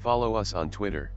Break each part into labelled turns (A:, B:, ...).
A: Follow us on Twitter.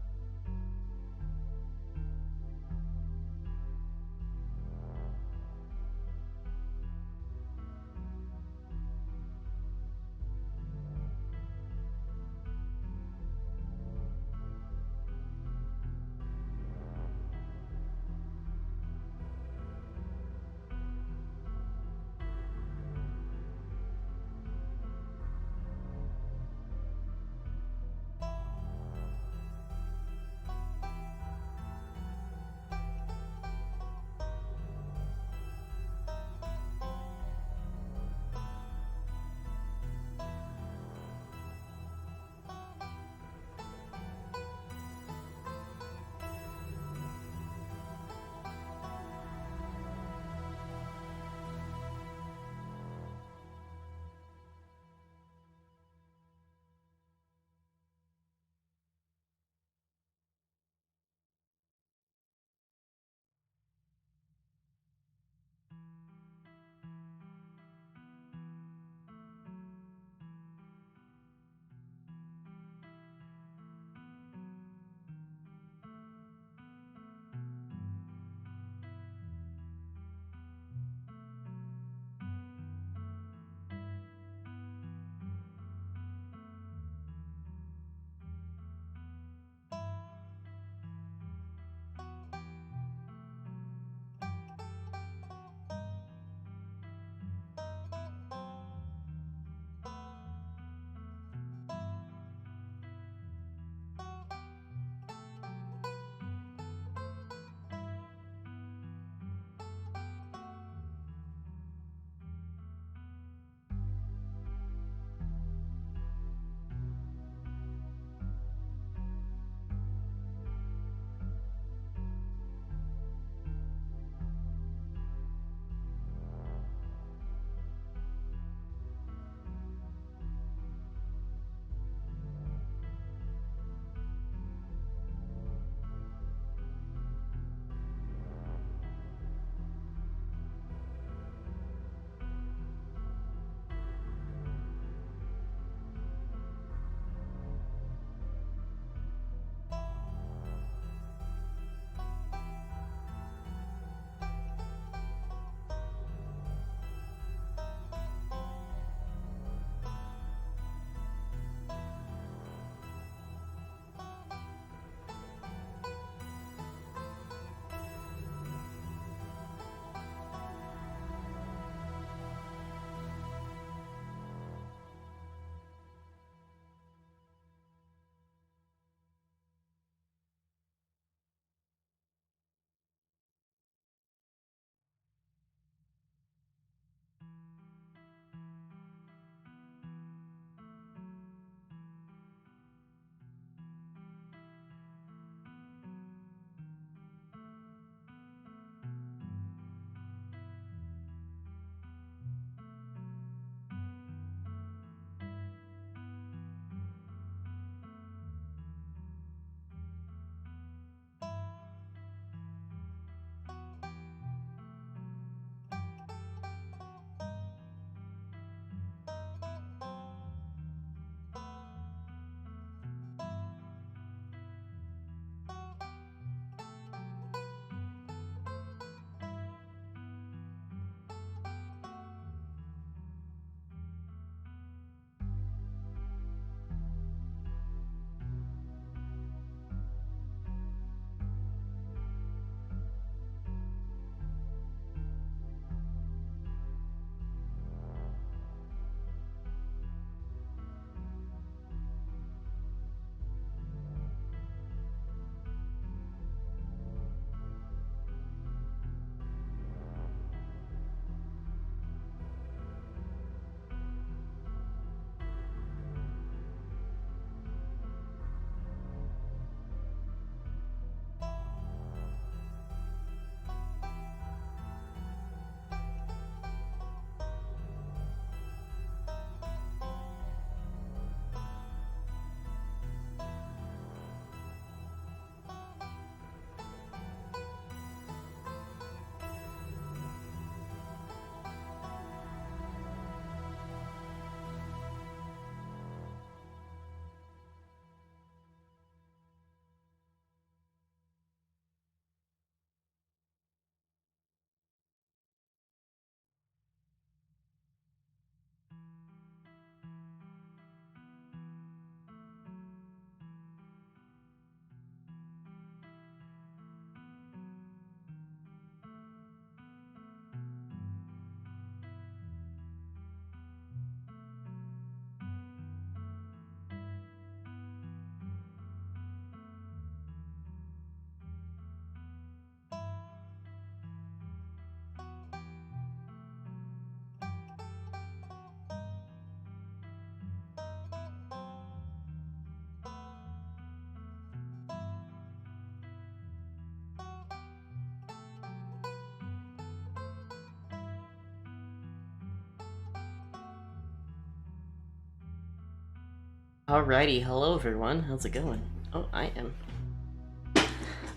A: Alrighty, hello everyone, how's it going? Oh, I am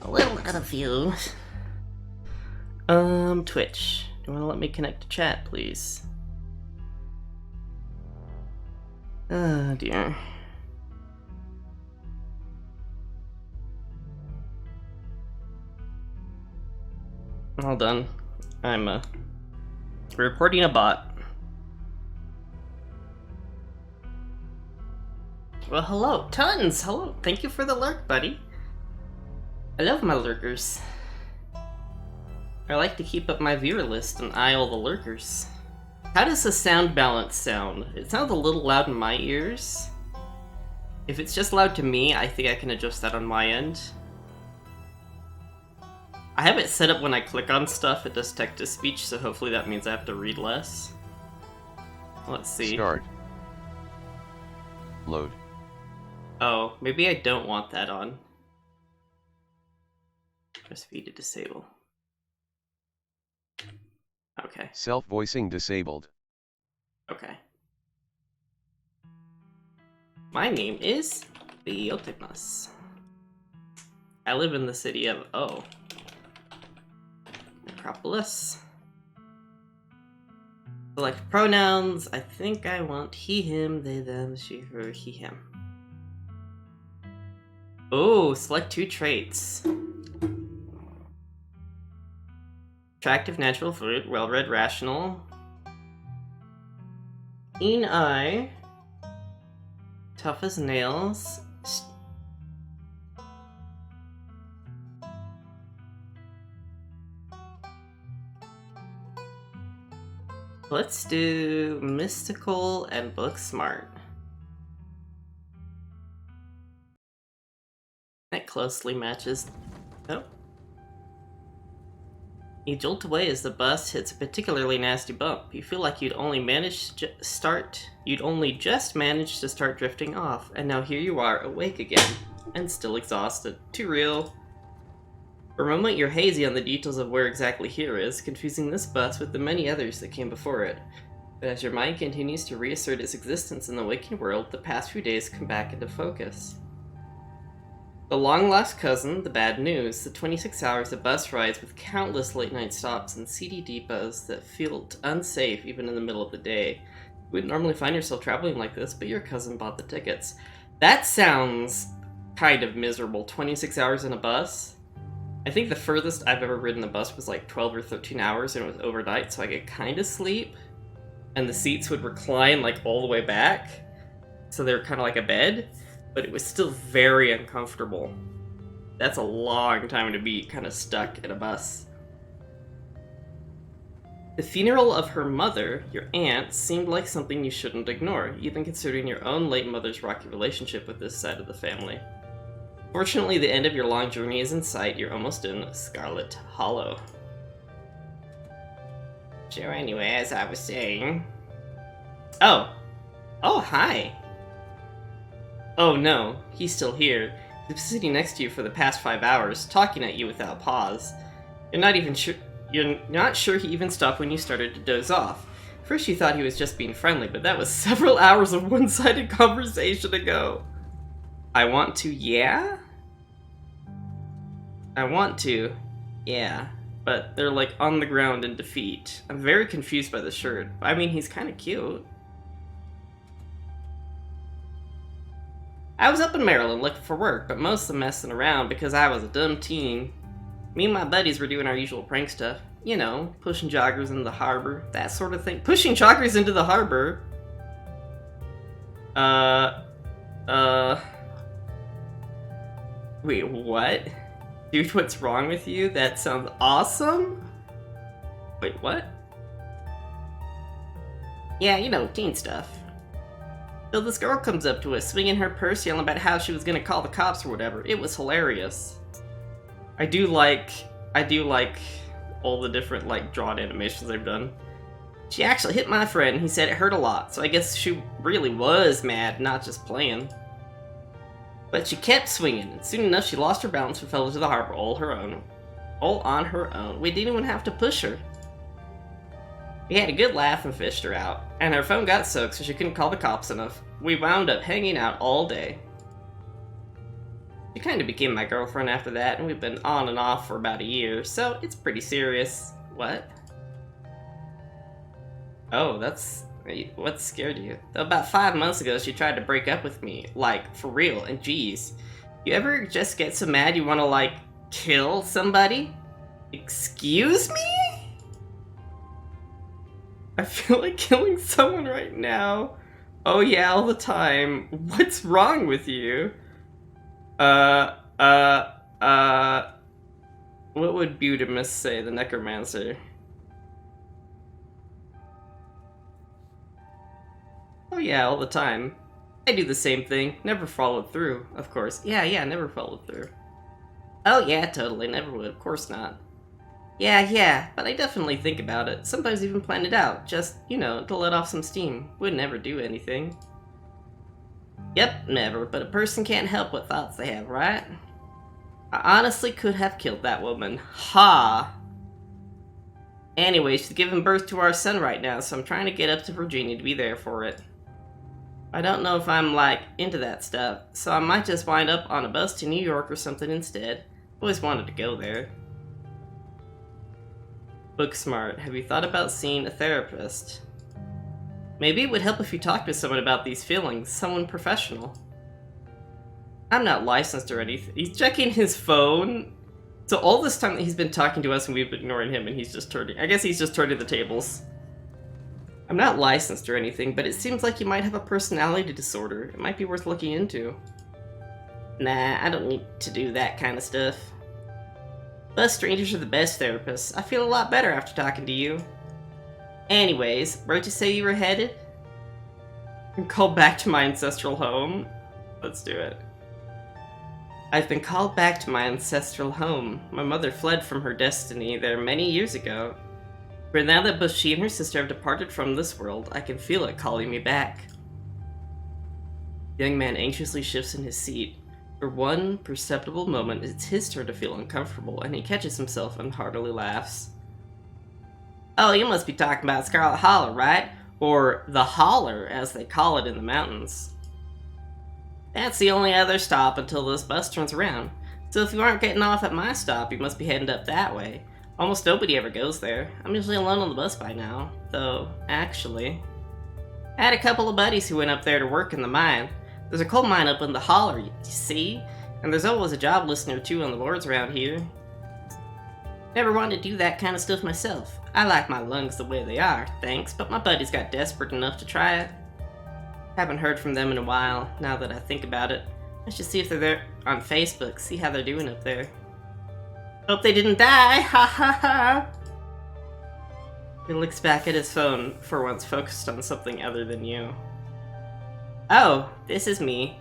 A: a little out of view. Twitch, do you want to let me connect to chat, please? Oh dear. All done. I'm, reporting a bot. Well, hello, tons! Hello, thank you for the lurk, buddy. I love my lurkers. I like to keep up my viewer list and eye all the lurkers. How does the sound balance sound? It sounds a little loud in my ears. If it's just loud to me, I think I can adjust that on my end. I have it set up when I click on stuff, it does text-to-speech, so hopefully that means I have to read less. Let's see.
B: Start. Load.
A: Oh, maybe I don't want that on. Press V to disable. Okay.
B: Self-voicing disabled.
A: Okay. My name is Tetanus. I live in the city of Necropolis. Select pronouns. I think I want he, him, they, them, she, her, he, him. Oh, select 2 traits. Attractive, natural fruit, well-read, rational. Keen eye. Tough as nails. Let's do mystical and book smart. That closely matches. Oh. You jolt away as the bus hits a particularly nasty bump. You feel like you'd only just managed to start drifting off, and now here you are, awake again, and still exhausted. Too real. For a moment, you're hazy on the details of where exactly here is, confusing this bus with the many others that came before it. But as your mind continues to reassert its existence in the waking world, the past few days come back into focus. The long-lost cousin, the bad news, the 26 hours of bus rides with countless late-night stops and seedy depots that felt unsafe even in the middle of the day. You wouldn't normally find yourself traveling like this, but your cousin bought the tickets. That sounds kind of miserable, 26 hours in a bus. I think the furthest I've ever ridden a bus was like 12 or 13 hours, and it was overnight, so I could kind of sleep. And the seats would recline like all the way back, so they were kind of like a bed. But it was still very uncomfortable. That's a long time to be kind of stuck in a bus. The funeral of her mother, your aunt, seemed like something you shouldn't ignore, even considering your own late mother's rocky relationship with this side of the family. Fortunately, the end of your long journey is in sight. You're almost in Scarlet Hollow. So anyway, as I was saying... Oh, hi! Oh no, he's still here. He's been sitting next to you for the past 5 hours, talking at you without pause. You're not sure he even stopped when you started to doze off. First you thought he was just being friendly, but that was several hours of one-sided conversation ago. I want to, yeah? I want to, yeah. But they're like on the ground in defeat. I'm very confused by the shirt. I mean, he's kind of cute. I was up in Maryland looking for work, but mostly messing around because I was a dumb teen. Me and my buddies were doing our usual prank stuff. You know, pushing joggers into the harbor, that sort of thing. Pushing joggers into the harbor? Wait, what? Dude, what's wrong with you? That sounds awesome? Wait, what? Yeah, you know, teen stuff. So this girl comes up to us, swinging her purse, yelling about how she was gonna call the cops or whatever. It was hilarious. I do like all the different, like, drawn animations they've done. She actually hit my friend, he said it hurt a lot, so I guess she really was mad, not just playing. But she kept swinging, and soon enough she lost her balance and fell into the harbor all on her own. We didn't even have to push her. We had a good laugh and fished her out, and her phone got soaked so she couldn't call the cops enough. we wound up hanging out all day. She kind of became my girlfriend after that, and we've been on and off for about a year, so it's pretty serious. What? Oh, what scared you? About 5 months ago, she tried to break up with me. Like, for real, and geez. You ever just get so mad you want to, like, kill somebody? Excuse me? I feel like killing someone right now. Oh yeah, all the time. What's wrong with you? What would Budamus say, the necromancer? Oh yeah, all the time. I do the same thing. Never followed through, of course. Yeah, never followed through. Oh yeah, totally, never would, of course not. Yeah, but I definitely think about it. Sometimes even plan it out, just, you know, to let off some steam. Would never do anything. Yep, never, but a person can't help what thoughts they have, right? I honestly could have killed that woman. Ha! Anyway, she's giving birth to our son right now, so I'm trying to get up to Virginia to be there for it. I don't know if I'm, like, into that stuff, so I might just wind up on a bus to New York or something instead. Always wanted to go there. Booksmart, have you thought about seeing a therapist? Maybe it would help if you talked to someone about these feelings, someone professional. I'm not licensed or anything. He's checking his phone. So all this time that he's been talking to us and we've been ignoring him and he's just turning. I guess he's just turning the tables. I'm not licensed or anything, but it seems like you might have a personality disorder. It might be worth looking into. Nah, I don't need to do that kind of stuff. Us strangers are the best therapists. I feel a lot better after talking to you. Anyways, where'd you say you were headed? I'm called back to my ancestral home. Let's do it. I've been called back to my ancestral home. My mother fled from her destiny there many years ago. But now that both she and her sister have departed from this world, I can feel it calling me back. The young man anxiously shifts in his seat. For one perceptible moment, it's his turn to feel uncomfortable, and he catches himself and heartily laughs. Oh, you must be talking about Scarlet Hollow, right? Or the Holler, as they call it in the mountains. That's the only other stop until this bus turns around. So if you aren't getting off at my stop, you must be heading up that way. Almost nobody ever goes there. I'm usually alone on the bus by now. Though, actually, I had a couple of buddies who went up there to work in the mine. There's a coal mine up in the Holler, you see? And there's always a job listing or two on the boards around here. Never wanted to do that kind of stuff myself. I like my lungs the way they are, thanks, but my buddies got desperate enough to try it. Haven't heard from them in a while, now that I think about it. I should see if they're there on Facebook, see how they're doing up there. Hope they didn't die, ha ha ha! He looks back at his phone, for once focused on something other than you. Oh, this is me.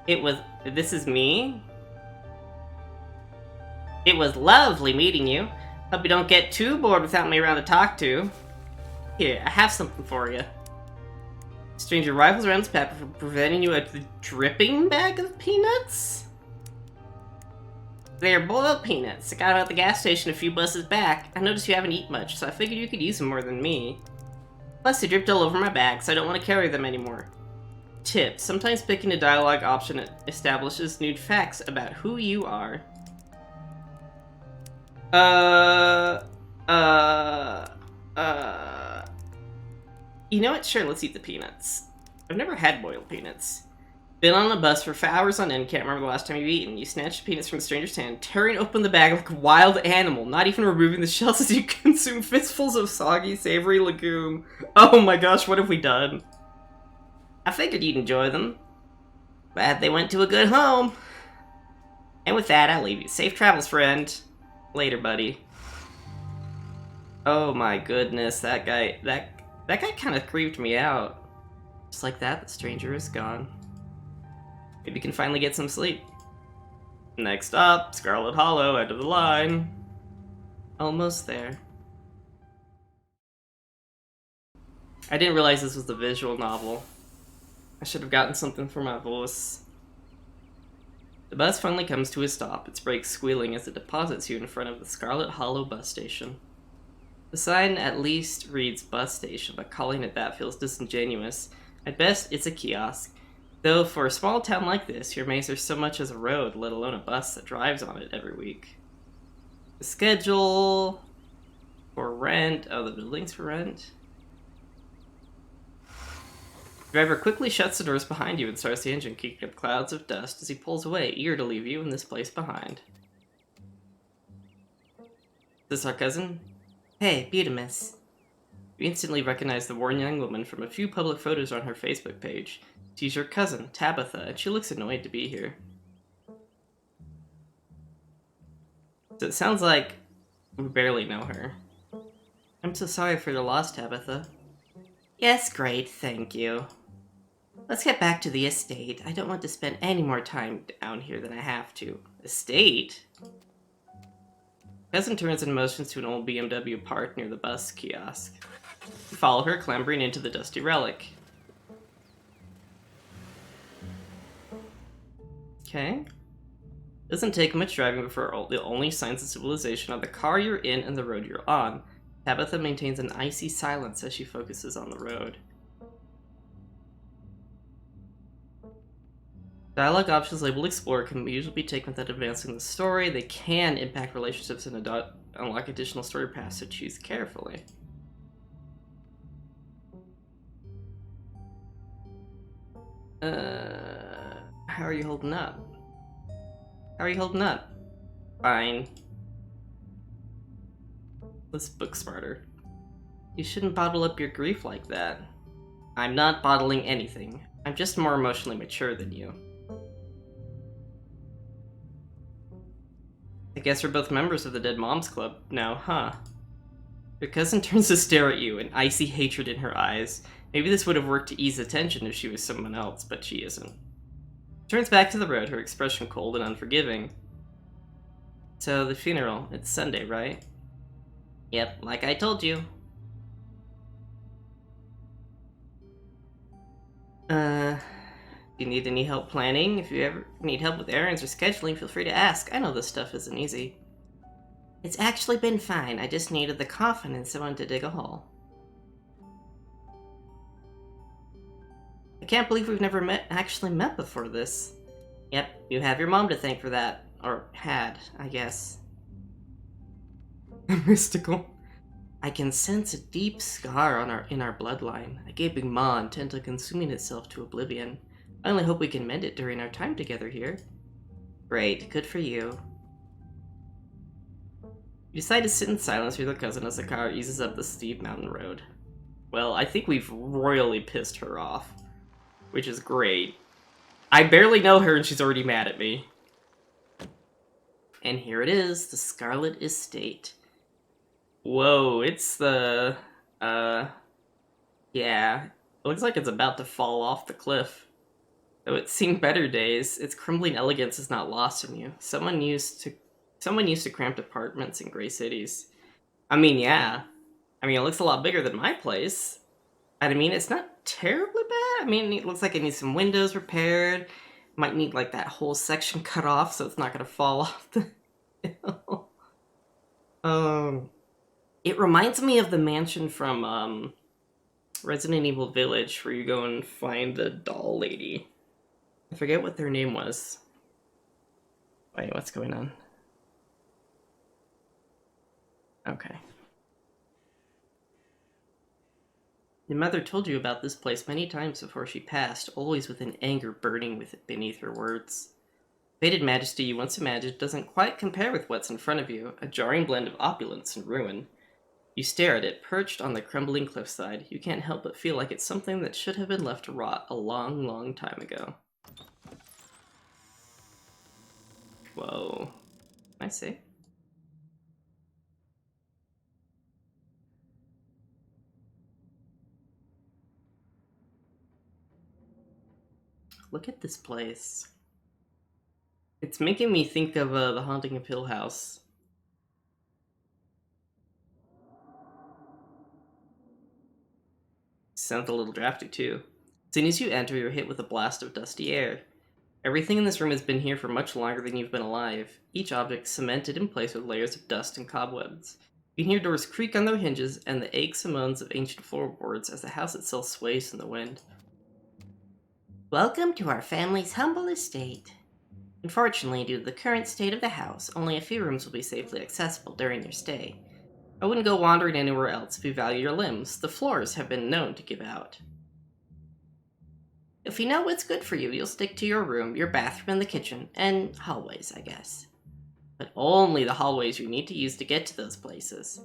A: This is me? It was lovely meeting you. Hope you don't get too bored without me around to talk to. Here, I have something for you. Stranger rifles around his pepper for presenting you a dripping bag of peanuts? They're boiled peanuts. I got them at the gas station a few buses back. I noticed you haven't eaten much, so I figured you could use them more than me. Plus, they dripped all over my bag, so I don't want to carry them anymore. Tip: sometimes picking a dialogue option establishes new facts about who you are. You know what? Sure, let's eat the peanuts. I've never had boiled peanuts. Been on a bus for hours on end, can't remember the last time you've eaten. You snatch the peanuts from the stranger's hand, tearing open the bag like a wild animal, not even removing the shells as you consume fistfuls of soggy, savory legume. Oh my gosh, what have we done? I figured you'd enjoy them. Glad they went to a good home. And with that, I'll leave you. Safe travels, friend. Later, buddy. Oh my goodness, that guy kind of creeped me out. Just like that, the stranger is gone. Maybe you can finally get some sleep. Next up, Scarlet Hollow, end of the line. Almost there. I didn't realize this was a visual novel. I should have gotten something for my voice. The bus finally comes to a stop, its brakes squealing as it deposits you in front of the Scarlet Hollow bus station. The sign at least reads bus station, but calling it that feels disingenuous. At best, it's a kiosk. Though for a small town like this, your maze there's so much as a road, let alone a bus that drives on it every week. The schedule for rent. Oh, the building's for rent. The driver quickly shuts the doors behind you and starts the engine, kicking up clouds of dust as he pulls away, eager to leave you in this place behind. Is this our cousin? Hey, Beatimus. You instantly recognize the worn young woman from a few public photos on her Facebook page. She's your cousin, Tabitha, and she looks annoyed to be here. So it sounds like we barely know her. I'm so sorry for your loss, Tabitha. Yes, great, thank you. Let's get back to the estate. I don't want to spend any more time down here than I have to. Estate? Cousin turns and motions to an old BMW parked near the bus kiosk. You follow her, clambering into the dusty relic. Okay. Doesn't take much driving before the only signs of civilization are the car you're in and the road you're on. Tabitha maintains an icy silence as she focuses on the road. Dialogue options labeled Explorer can usually be taken without advancing the story. They can impact relationships and unlock additional story paths, so choose carefully. How are you holding up? How are you holding up? Fine. Let's book smarter. You shouldn't bottle up your grief like that. I'm not bottling anything. I'm just more emotionally mature than you. I guess we're both members of the Dead Moms Club now, huh? Your cousin turns to stare at you, an icy hatred in her eyes. Maybe this would have worked to ease the tension if she was someone else, but she isn't. Turns back to the road, her expression cold and unforgiving. So, the funeral, it's Sunday, right? Yep, like I told you. If you need any help planning, if you ever need help with errands or scheduling, feel free to ask. I know this stuff isn't easy. It's actually been fine. I just needed the coffin and someone to dig a hole. I can't believe we've never actually met before this. Yep, you have your mom to thank for that. Or had, I guess. Mystical. I can sense a deep scar in our bloodline, a gaping maw intent on consuming itself to oblivion. I only hope we can mend it during our time together here. Great, good for you. You decide to sit in silence with your cousin as the car eases up the steep mountain road. Well, I think we've royally pissed her off, which is great. I barely know her and she's already mad at me. And here it is, the Scarlet Estate. Whoa, it's the, yeah. It looks like it's about to fall off the cliff. Though it's seen better days, its crumbling elegance is not lost on you. Someone used to cramped apartments in gray cities. I mean, yeah. I mean, it looks a lot bigger than my place. I mean, it's not terribly bad. I mean, it looks like it needs some windows repaired. Might need, like, that whole section cut off so it's not gonna fall off the hill. It reminds me of the mansion from, Resident Evil Village, where you go and find the doll lady. I forget what their name was. Wait, what's going on? Okay. Your mother told you about this place many times before she passed, always with an anger burning beneath her words. Faded majesty you once imagined doesn't quite compare with what's in front of you, a jarring blend of opulence and ruin. You stare at it, perched on the crumbling cliffside. You can't help but feel like it's something that should have been left to rot a long, long time ago. Whoa. I see. Look at this place. It's making me think of The Haunting of Hill House. Sounds a little drafty too. As soon as you enter, you're hit with a blast of dusty air. Everything in this room has been here for much longer than you've been alive, each object cemented in place with layers of dust and cobwebs. You can hear doors creak on their hinges and the aches and moans of ancient floorboards as the house itself sways in the wind. Welcome to our family's humble estate. Unfortunately, due to the current state of the house, only a few rooms will be safely accessible during your stay. I wouldn't go wandering anywhere else if you value your limbs. The floors have been known to give out. If you know what's good for you, you'll stick to your room, your bathroom, and the kitchen, and hallways, I guess. But only the hallways you need to use to get to those places.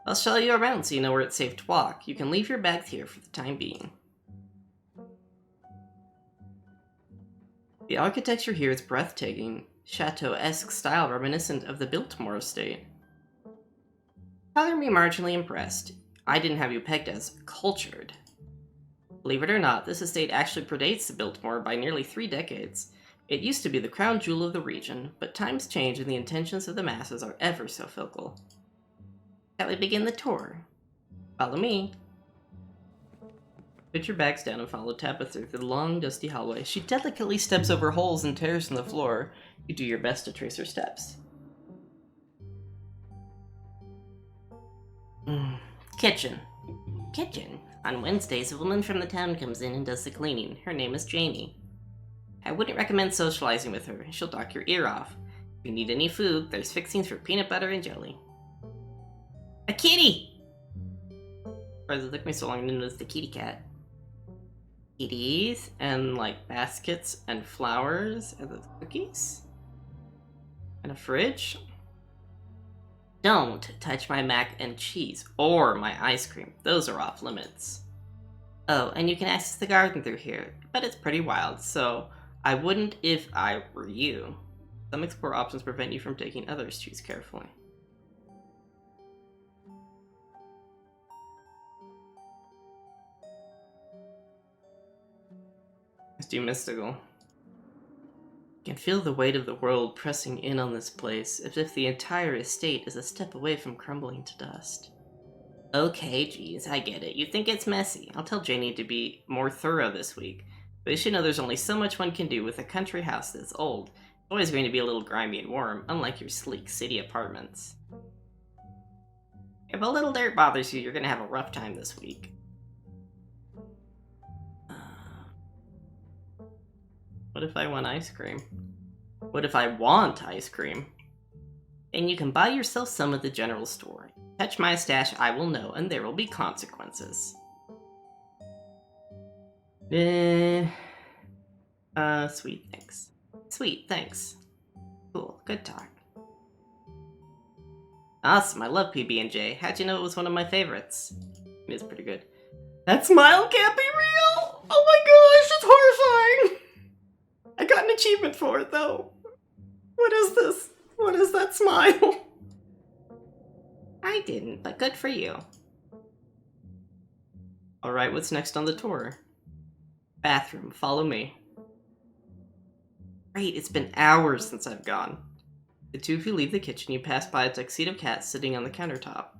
A: I'll show you around so you know where it's safe to walk. You can leave your bags here for the time being. The architecture here is breathtaking, chateau-esque style reminiscent of the Biltmore estate. Color me marginally impressed. I didn't have you pegged as cultured. Believe it or not, this estate actually predates the Biltmore by nearly 3 decades. It used to be the crown jewel of the region, but times change and the intentions of the masses are ever so fickle. Shall we begin the tour? Follow me. Put your bags down and follow Tabitha through the long, dusty hallway. She delicately steps over holes and tears in the floor. You do your best to trace her steps. Kitchen. Kitchen. On Wednesdays, a woman from the town comes in and does the cleaning. Her name is Jamie. I wouldn't recommend socializing with her. She'll knock your ear off. If you need any food, there's fixings for peanut butter and jelly. A kitty! Surprised it took me so long to notice the kitty cat. Kitties and like baskets and flowers and the cookies and a fridge. Don't touch my mac and cheese or my ice cream. Those are off limits. Oh, and you can access the garden through here, but it's pretty wild, so I wouldn't if I were you. Some explore options prevent you from taking others. Choose carefully. Let's do mystical. You can feel the weight of the world pressing in on this place, as if the entire estate is a step away from crumbling to dust. Okay, geez, I get it. You think it's messy. I'll tell Janie to be more thorough this week. But you should know there's only so much one can do with a country house that's old. It's always going to be a little grimy and warm, unlike your sleek city apartments. If a little dirt bothers you, you're going to have a rough time this week. What if I want ice cream? What if I want ice cream? And you can buy yourself some at the general store. Touch my stash, I will know, and there will be consequences. Sweet, thanks. Sweet, thanks. Cool, good talk. Awesome, I love PB&J. How'd you know it was one of my favorites? It is pretty good. That smile can't be real! Oh my gosh, it's horrifying! I got an achievement for it, though. What is this? What is that smile? I didn't, but good for you. Alright, what's next on the tour? Bathroom, follow me. Great, it's been hours since I've gone. The two of you leave the kitchen, you pass by a tuxedo cat sitting on the countertop.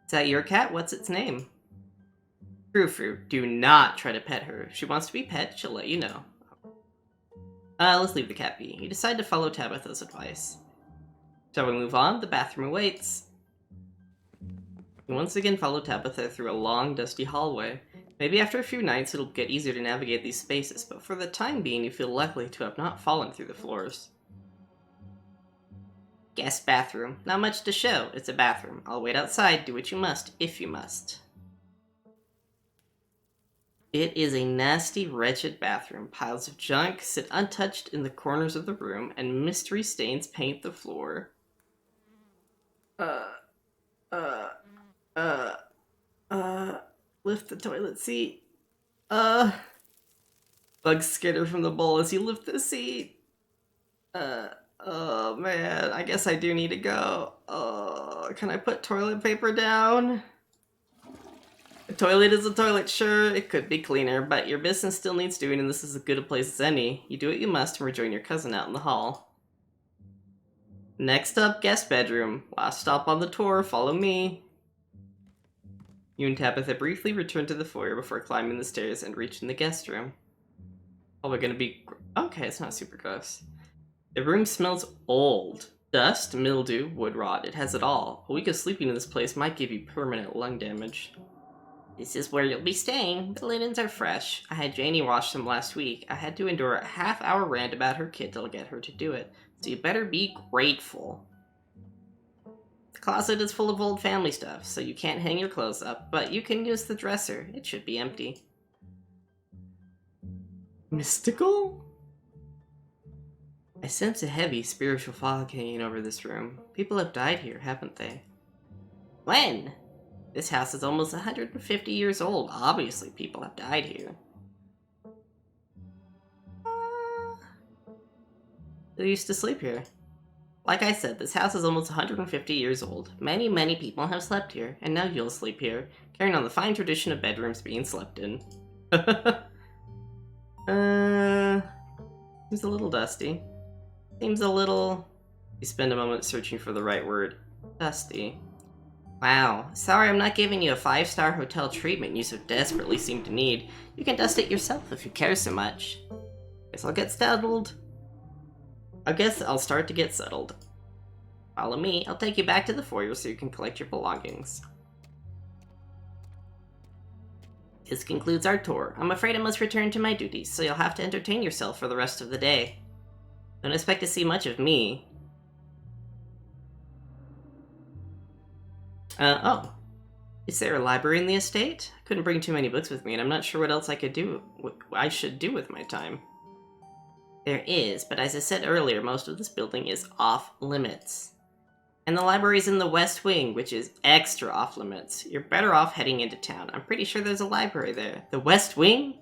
A: Is that your cat? What's its name? Frou-Frou, do not try to pet her. If she wants to be pet, she'll let you know. Let's leave the cat be. You decide to follow Tabitha's advice. Shall we move on? The bathroom awaits. You once again follow Tabitha through a long, dusty hallway. Maybe after a few nights it'll get easier to navigate these spaces, but for the time being you feel lucky to have not fallen through the floors. Guest bathroom. Not much to show. It's a bathroom. I'll wait outside. Do what you must, if you must. It is a nasty, wretched bathroom. Piles of junk sit untouched in the corners of the room, and mystery stains paint the floor. Lift the toilet seat. Bugs skitter from the bowl as you lift the seat. Oh man, I guess I do need to go. Can I put toilet paper down? A toilet is a toilet, sure, it could be cleaner, but your business still needs doing and this is as good a place as any. You do what you must and rejoin your cousin out in the hall. Next up, guest bedroom. Last stop on the tour, follow me. You and Tabitha briefly return to the foyer before climbing the stairs and reaching the guest room. Oh, we're gonna be... Okay, it's not super gross. The room smells old. Dust, mildew, wood rot, it has it all. A week of sleeping in this place might give you permanent lung damage. This is where you'll be staying. The linens are fresh. I had Janie wash them last week. I had to endure a half-hour rant about her kid to get her to do it. So you better be grateful. The closet is full of old family stuff, so you can't hang your clothes up, but you can use the dresser. It should be empty. Mystical? I sense a heavy spiritual fog hanging over this room. People have died here, haven't they? When? This house is almost 150 years old. Obviously, people have died here. Who used to sleep here? Like I said, this house is almost 150 years old. Many, many people have slept here, and now you'll sleep here, carrying on the fine tradition of bedrooms being slept in. Seems a little dusty. Seems a little... You spend a moment searching for the right word. Dusty. Wow. Sorry I'm not giving you a 5-star hotel treatment you so desperately seem to need. You can dust it yourself if you care so much. Guess I'll get settled. I guess I'll start to get settled. Follow me. I'll take you back to the foyer so you can collect your belongings. This concludes our tour. I'm afraid I must return to my duties, so you'll have to entertain yourself for the rest of the day. Don't expect to see much of me. Oh. Is there a library in the estate? I couldn't bring too many books with me, and I'm not sure what else I should do with my time. There is, but as I said earlier, most of this building is off-limits. And the library's in the West Wing, which is extra off-limits. You're better off heading into town. I'm pretty sure there's a library there. The West Wing?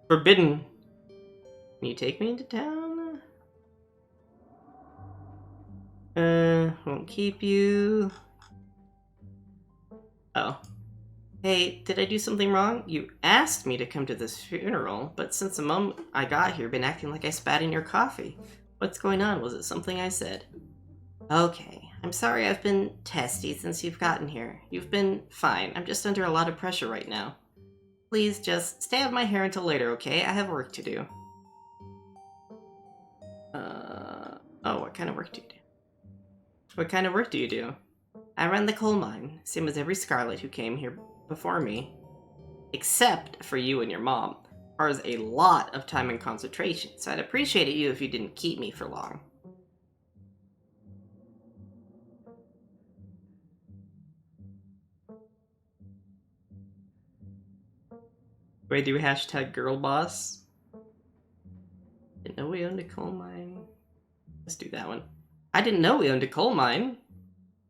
A: Forbidden. Can you take me into town? Won't keep you. Oh. Hey, did I do something wrong? You asked me to come to this funeral, but since the moment I got here, been acting like I spat in your coffee. What's going on? Was it something I said? Okay, I'm sorry I've been testy since you've gotten here. You've been fine. I'm just under a lot of pressure right now. Please just stay out of my hair until later, okay? I have work to do. Oh, what kind of work do you do? What kind of work do you do? I run the coal mine, same as every Scarlet who came here before me. Except for you and your mom. Requires a lot of time and concentration, so I'd appreciate it if you didn't keep me for long. Do I do hashtag girl boss? Didn't know we owned a coal mine. Let's do that one. I didn't know we owned a coal mine.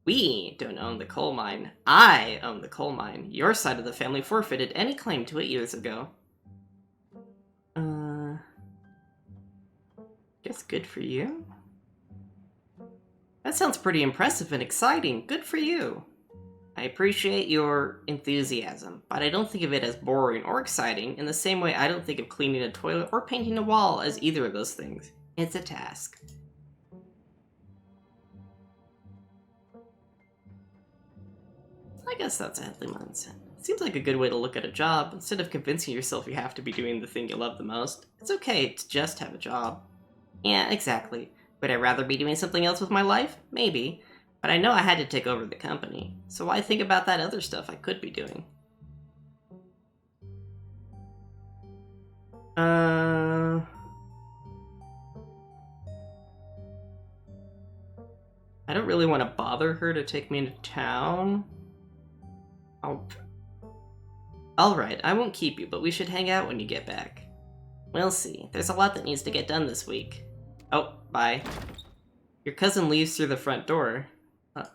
A: We don't own the coal mine. I own the coal mine. Your side of the family forfeited any claim to it years ago. Guess good for you? That sounds pretty impressive and exciting. Good for you. I appreciate your enthusiasm, but I don't think of it as boring or exciting in the same way I don't think of cleaning a toilet or painting a wall as either of those things. It's a task. I guess that's a healthy mindset. Seems like a good way to look at a job. Instead of convincing yourself you have to be doing the thing you love the most, it's okay to just have a job. Yeah, exactly. Would I rather be doing something else with my life? Maybe. But I know I had to take over the company, so why think about that other stuff I could be doing? I don't really want to bother her to take me into town. Alright, I won't keep you, but we should hang out when you get back. We'll see. There's a lot that needs to get done this week. Oh, bye. Your cousin leaves through the front door.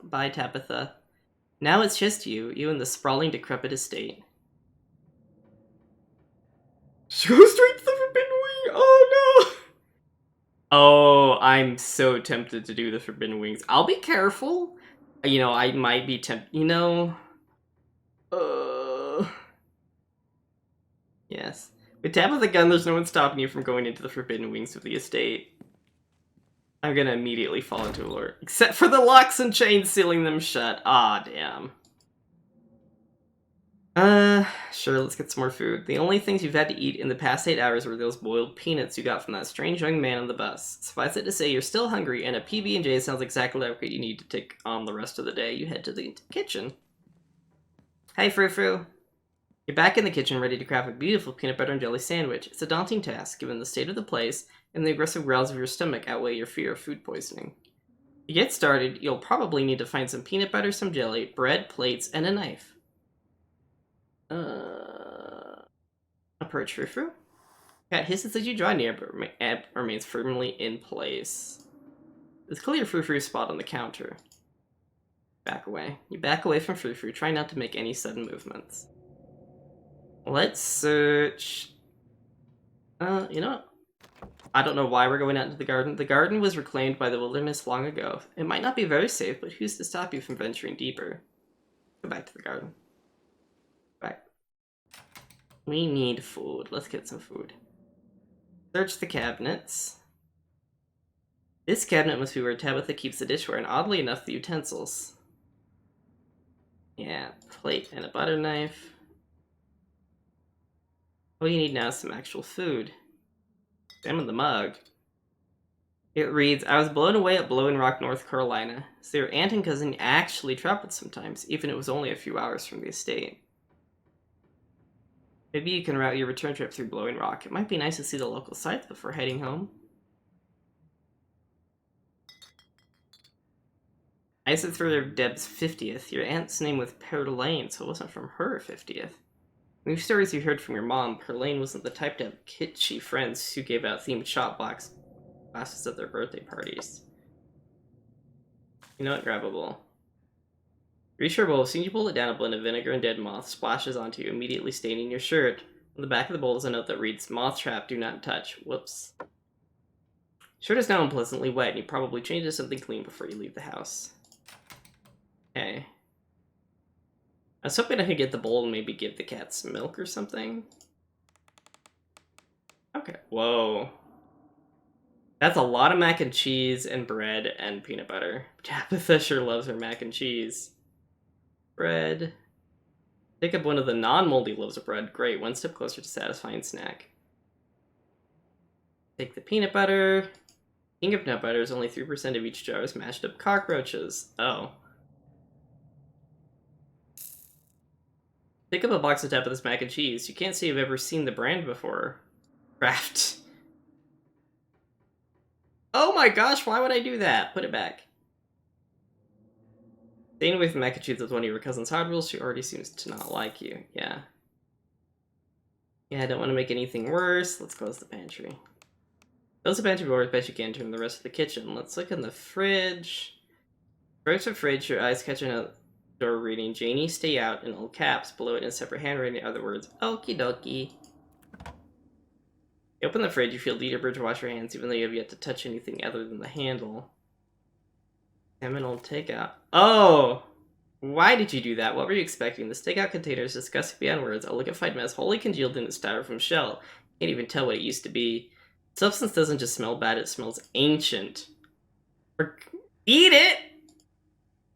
A: Bye, Tabitha. Now it's just you and the sprawling, decrepit estate. Go straight to the Forbidden Wing! Oh, no! Oh, I'm so tempted to do the Forbidden Wings. I'll be careful. You know, I might be tempted, you know... Yes. With tap of the gun, there's no one stopping you from going into the Forbidden Wings of the estate. I'm gonna immediately fall into a lure. Except for the locks and chains sealing them shut. Ah, damn. Sure, let's get some more food. The only things you've had to eat in the past 8 hours were those boiled peanuts you got from that strange young man on the bus. Suffice it to say, you're still hungry, and a PB&J sounds exactly like what you need to take on the rest of the day. You head to the kitchen. Hey, Frou Frou. You're back in the kitchen ready to craft a beautiful peanut butter and jelly sandwich. It's a daunting task, given the state of the place, and the aggressive growls of your stomach outweigh your fear of food poisoning. To get started, you'll probably need to find some peanut butter, some jelly, bread, plates, and a knife. Approach Frou-Frou. Cat hisses as you draw near, but remains firmly in place. There's clearly a Frou-Frou spot on the counter. Back away. You back away from Frou-Frou, trying not to make any sudden movements. Let's search... you know what? I don't know why we're going out into the garden. The garden was reclaimed by the wilderness long ago. It might not be very safe, but who's to stop you from venturing deeper? Go back to the garden. Back. We need food. Let's get some food. Search the cabinets. This cabinet must be where Tabitha keeps the dishware, and oddly enough, the utensils. Yeah, plate and a butter knife. All you need now is some actual food. Examine the mug. It reads, I was blown away at Blowing Rock, North Carolina. So your aunt and cousin actually traveled sometimes, even if it was only a few hours from the estate. Maybe you can route your return trip through Blowing Rock. It might be nice to see the local sights before heading home. I said for Deb's 50th. Your aunt's name was Perlane, so it wasn't from her 50th. From the stories you heard from your mom, Perlane wasn't the type to have kitschy friends who gave out themed shot glasses at their birthday parties. You know what? Grab a bowl. Reach your bowl. As soon as you pull it down, a blend of vinegar and dead moth splashes onto you, immediately staining your shirt. On the back of the bowl is a note that reads, Moth trap, do not touch. Whoops. Shirt is now unpleasantly wet, and you probably change to something clean before you leave the house. Okay. I was hoping I could get the bowl and maybe give the cat some milk or something. Okay. Whoa. That's a lot of mac and cheese and bread and peanut butter. Tabitha sure loves her mac and cheese. Bread. Pick up one of the non-moldy loaves of bread. Great, one step closer to satisfying snack. Take the peanut butter. King of nut butter is only 3% of each jar is mashed up cockroaches. Oh. Pick up a box of Tabitha's mac and cheese. You can't say you've ever seen the brand before. Kraft. Oh my gosh, why would I do that? Put it back. Staying away from mac and cheese is one of your cousin's hard rules. She already seems to not like you. Yeah. Yeah, I don't want to make anything worse. Let's close the pantry. Close the pantry door as best you can. Turn the rest of the kitchen. Let's look in the fridge. Approach the fridge. Your eyes catch a door reading, Janie, stay out, in all caps. Below it in separate handwriting, other words, okie dokie. You open the fridge, you feel the urge to wash your hands, even though you have yet to touch anything other than the handle. Examine old takeout. Oh! Why did you do that? What were you expecting? The takeout container is disgusting beyond words, a liquefied mess, wholly congealed in its styrofoam shell. Can't even tell what it used to be. Substance doesn't just smell bad, it smells ancient. Eat it!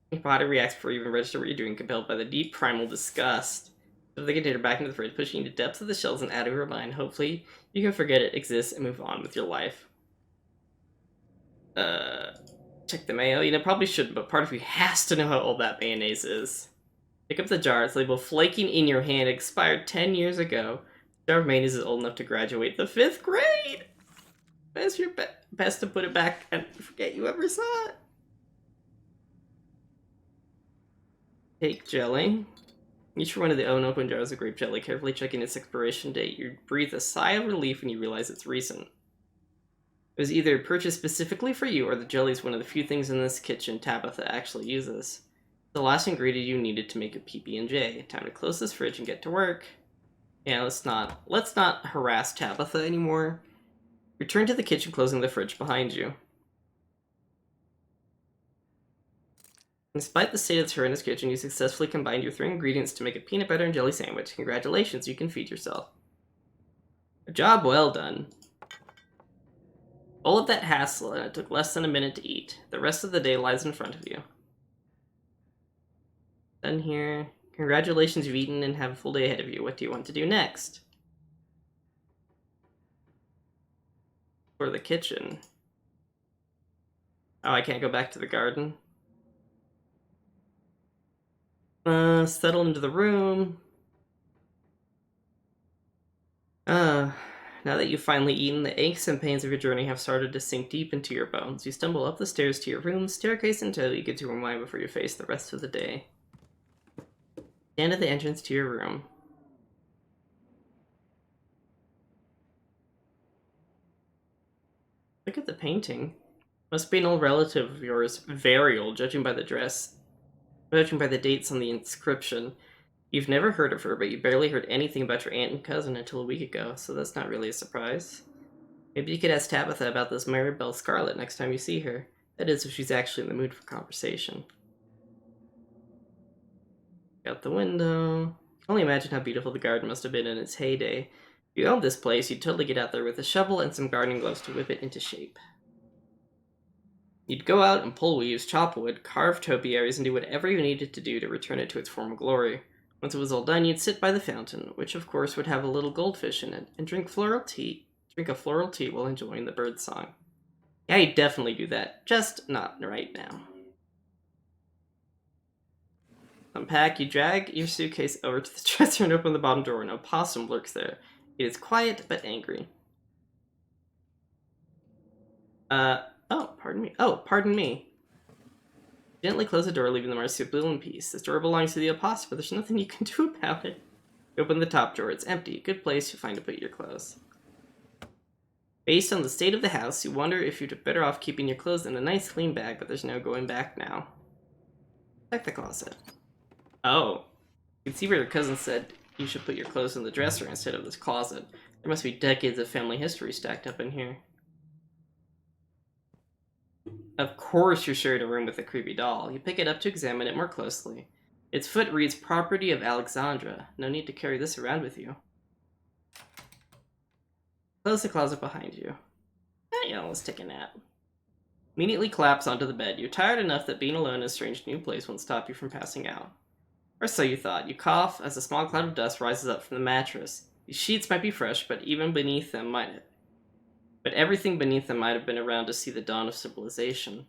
A: Your body reacts before you even register what you're doing, compelled by the deep primal disgust. Put the container back into the fridge, pushing you to depths of the shells and out of your mind. Hopefully, you can forget it exists and move on with your life. Check the mayo. You know, probably shouldn't, but part of you has to know how old that mayonnaise is. Pick up the jar. It's labeled flaking in your hand. It expired 10 years ago. The jar of mayonnaise is old enough to graduate the 5th grade. Best your best to put it back and forget you ever saw it. Take jelly. Each one of the unopened jars of grape jelly, carefully checking its expiration date. You breathe a sigh of relief when you realize it's recent. It was either purchased specifically for you, or the jelly is one of the few things in this kitchen Tabitha actually uses. The last ingredient you needed to make a PB&J. Time to close this fridge and get to work. Yeah, let's not harass Tabitha anymore. Return to the kitchen, closing the fridge behind you. Despite the state of the horrendous kitchen, you successfully combined your 3 ingredients to make a peanut butter and jelly sandwich. Congratulations, you can feed yourself. A job well done. All of that hassle, and it took less than a minute to eat. The rest of the day lies in front of you. Done here. Congratulations, you've eaten and have a full day ahead of you. What do you want to do next? For the kitchen. Oh, I can't go back to the garden? Settle into the room. Now that you've finally eaten, the aches and pains of your journey have started to sink deep into your bones. You stumble up the stairs to your room, staircase until you get to unwind before you face the rest of the day. Stand at the entrance to your room. Look at the painting. Must be an old relative of yours, very old, judging by the dates on the inscription. You've never heard of her, but you barely heard anything about your aunt and cousin until a week ago, so that's not really a surprise. Maybe you could ask Tabitha about this Maribel Scarlet next time you see her. That is, if she's actually in the mood for conversation. Out the window. You can only imagine how beautiful the garden must have been in its heyday. If you owned this place, you'd totally get out there with a shovel and some gardening gloves to whip it into shape. You'd go out and pull weeds, chop wood, carve topiaries, and do whatever you needed to do to return it to its former glory. Once it was all done, you'd sit by the fountain, which of course would have a little goldfish in it, and drink a floral tea while enjoying the bird song. Yeah, you'd definitely do that, just not right now. Unpack, you drag your suitcase over to the dresser and open the bottom drawer. An opossum lurks there. It is quiet but angry. Pardon me. Gently close the door, leaving the marsupial in peace. This door belongs to the opossum, but there's nothing you can do about it. You open the top drawer. It's empty. Good place to find to put your clothes. Based on the state of the house, you wonder if you'd better off keeping your clothes in a nice clean bag, but there's no going back now. Check the closet. Oh. You can see where your cousin said you should put your clothes in the dresser instead of this closet. There must be decades of family history stacked up in here. Of course you're sharing a room with a creepy doll. You pick it up to examine it more closely. Its foot reads property of Alexandra. No need to carry this around with you. Close the closet behind you. Let's take a nap. Immediately collapse onto the bed. You're tired enough that being alone in a strange new place won't stop you from passing out. Or so you thought. You cough as a small cloud of dust rises up from the mattress. These sheets might be fresh, but everything beneath them might have been around to see the dawn of civilization.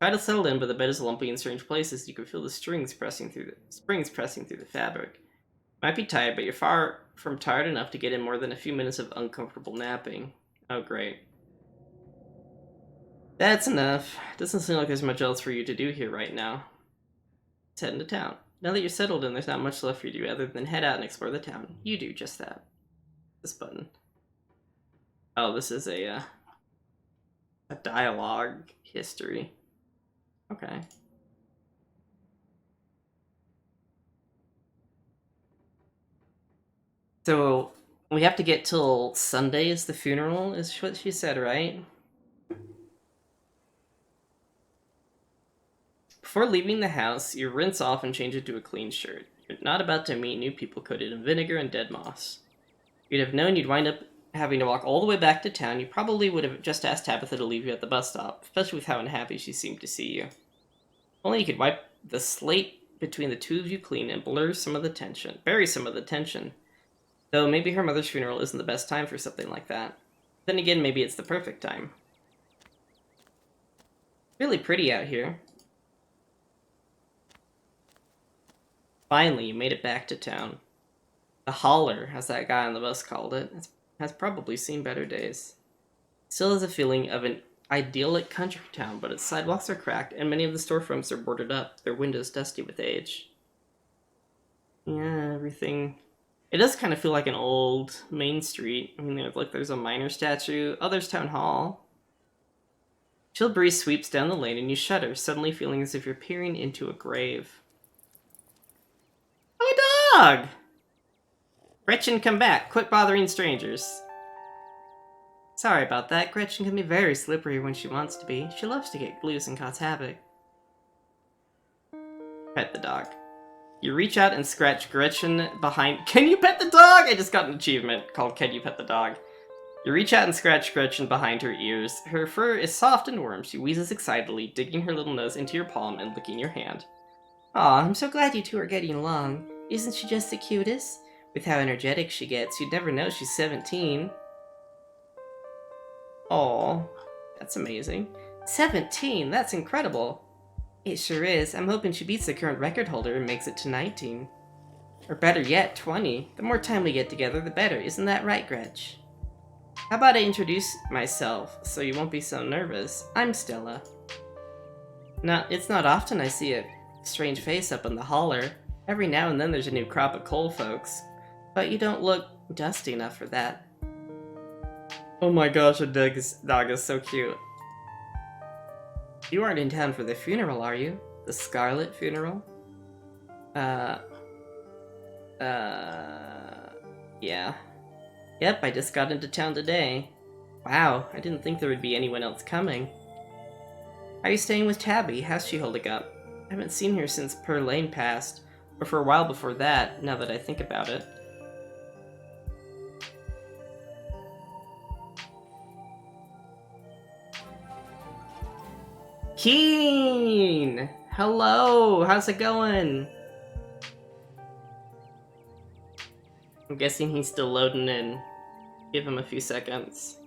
A: Try to settle in, but the bed is lumpy in strange places. You can feel the springs pressing through the fabric. Might be tired, but you're far from tired enough to get in more than a few minutes of uncomfortable napping. Oh, great. That's enough. Doesn't seem like there's much else for you to do here right now. Let's head into town. Now that you're settled in, there's not much left for you to do other than head out and explore the town. You do just that. This button. Oh, this is a dialogue history. Okay. So, we have to get till Sunday is the funeral, is what she said, right? Before leaving the house, you rinse off and change into a clean shirt. You're not about to meet new people coated in vinegar and dead moss. You'd have known you'd wind up having to walk all the way back to town. You probably would have just asked Tabitha to leave you at the bus stop, especially with how unhappy she seemed to see you. Only you could wipe the slate between the two of you clean and bury some of the tension. Though maybe her mother's funeral isn't the best time for something like that. Then again, maybe it's the perfect time. Really pretty out here. Finally, you made it back to town. The holler, as that guy on the bus called it, has probably seen better days. Still has a feeling of an idyllic country town, but its sidewalks are cracked and many of the storefronts are boarded up, their windows dusty with age. Yeah, everything... It does kind of feel like an old main street. I mean, there's a miner statue. Oh, there's Town Hall. Chill breeze sweeps down the lane and you shudder, suddenly feeling as if you're peering into a grave. Oh, dog! Gretchen, come back. Quit bothering strangers. Sorry about that. Gretchen can be very slippery when she wants to be. She loves to get loose and cause havoc. Pet the dog. You reach out and scratch Gretchen behind... Can you pet the dog? I just got an achievement called Can You Pet the Dog? You reach out and scratch Gretchen behind her ears. Her fur is soft and warm. She wheezes excitedly, digging her little nose into your palm and licking your hand. Aw, I'm so glad you two are getting along. Isn't she just the cutest? With how energetic she gets, you'd never know she's 17. Aw, that's amazing. 17? That's incredible. It sure is. I'm hoping she beats the current record holder and makes it to 19. Or better yet, 20. The more time we get together, the better. Isn't that right, Gretch? How about I introduce myself so you won't be so nervous? I'm Stella. Now, it's not often I see a strange face up in the holler. Every now and then there's a new crop of coal folks. But you don't look dusty enough for that. Oh my gosh, a dog is so cute. You aren't in town for the funeral, are you? The Scarlet funeral? Yeah. Yep, I just got into town today. Wow, I didn't think there would be anyone else coming. Are you staying with Tabby? How's she holding up? I haven't seen her since Pearl Lane passed, or for a while before that, now that I think about it. Keen! Hello! How's it going? I'm guessing he's still loading in. Give him a few seconds.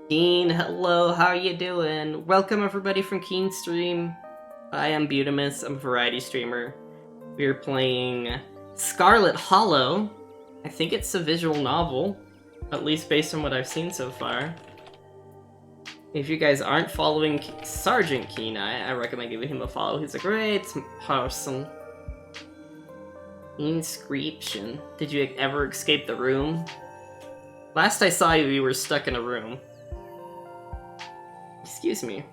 A: Keen, hello, how are you doing? Welcome everybody from Keen Stream. I am Butamus, I'm a variety streamer. We are playing Scarlet Hollow. I think it's a visual novel, at least based on what I've seen so far. If you guys aren't following Sergeant Keen, I recommend giving him a follow. He's a great person. Inscription. Did you ever escape the room? Last I saw you, you were stuck in a room. Excuse me.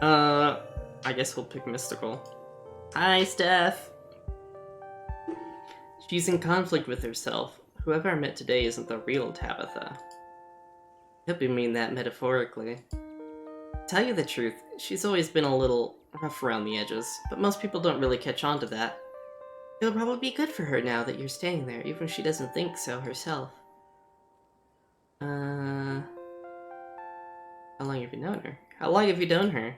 A: I guess we'll pick Mystical. Hi, Steph! She's in conflict with herself. Whoever I met today isn't the real Tabitha. I hope you mean that metaphorically. To tell you the truth, she's always been a little rough around the edges, but most people don't really catch on to that. It'll probably be good for her now that you're staying there, even if she doesn't think so herself. How long have you known her? How long have you known her?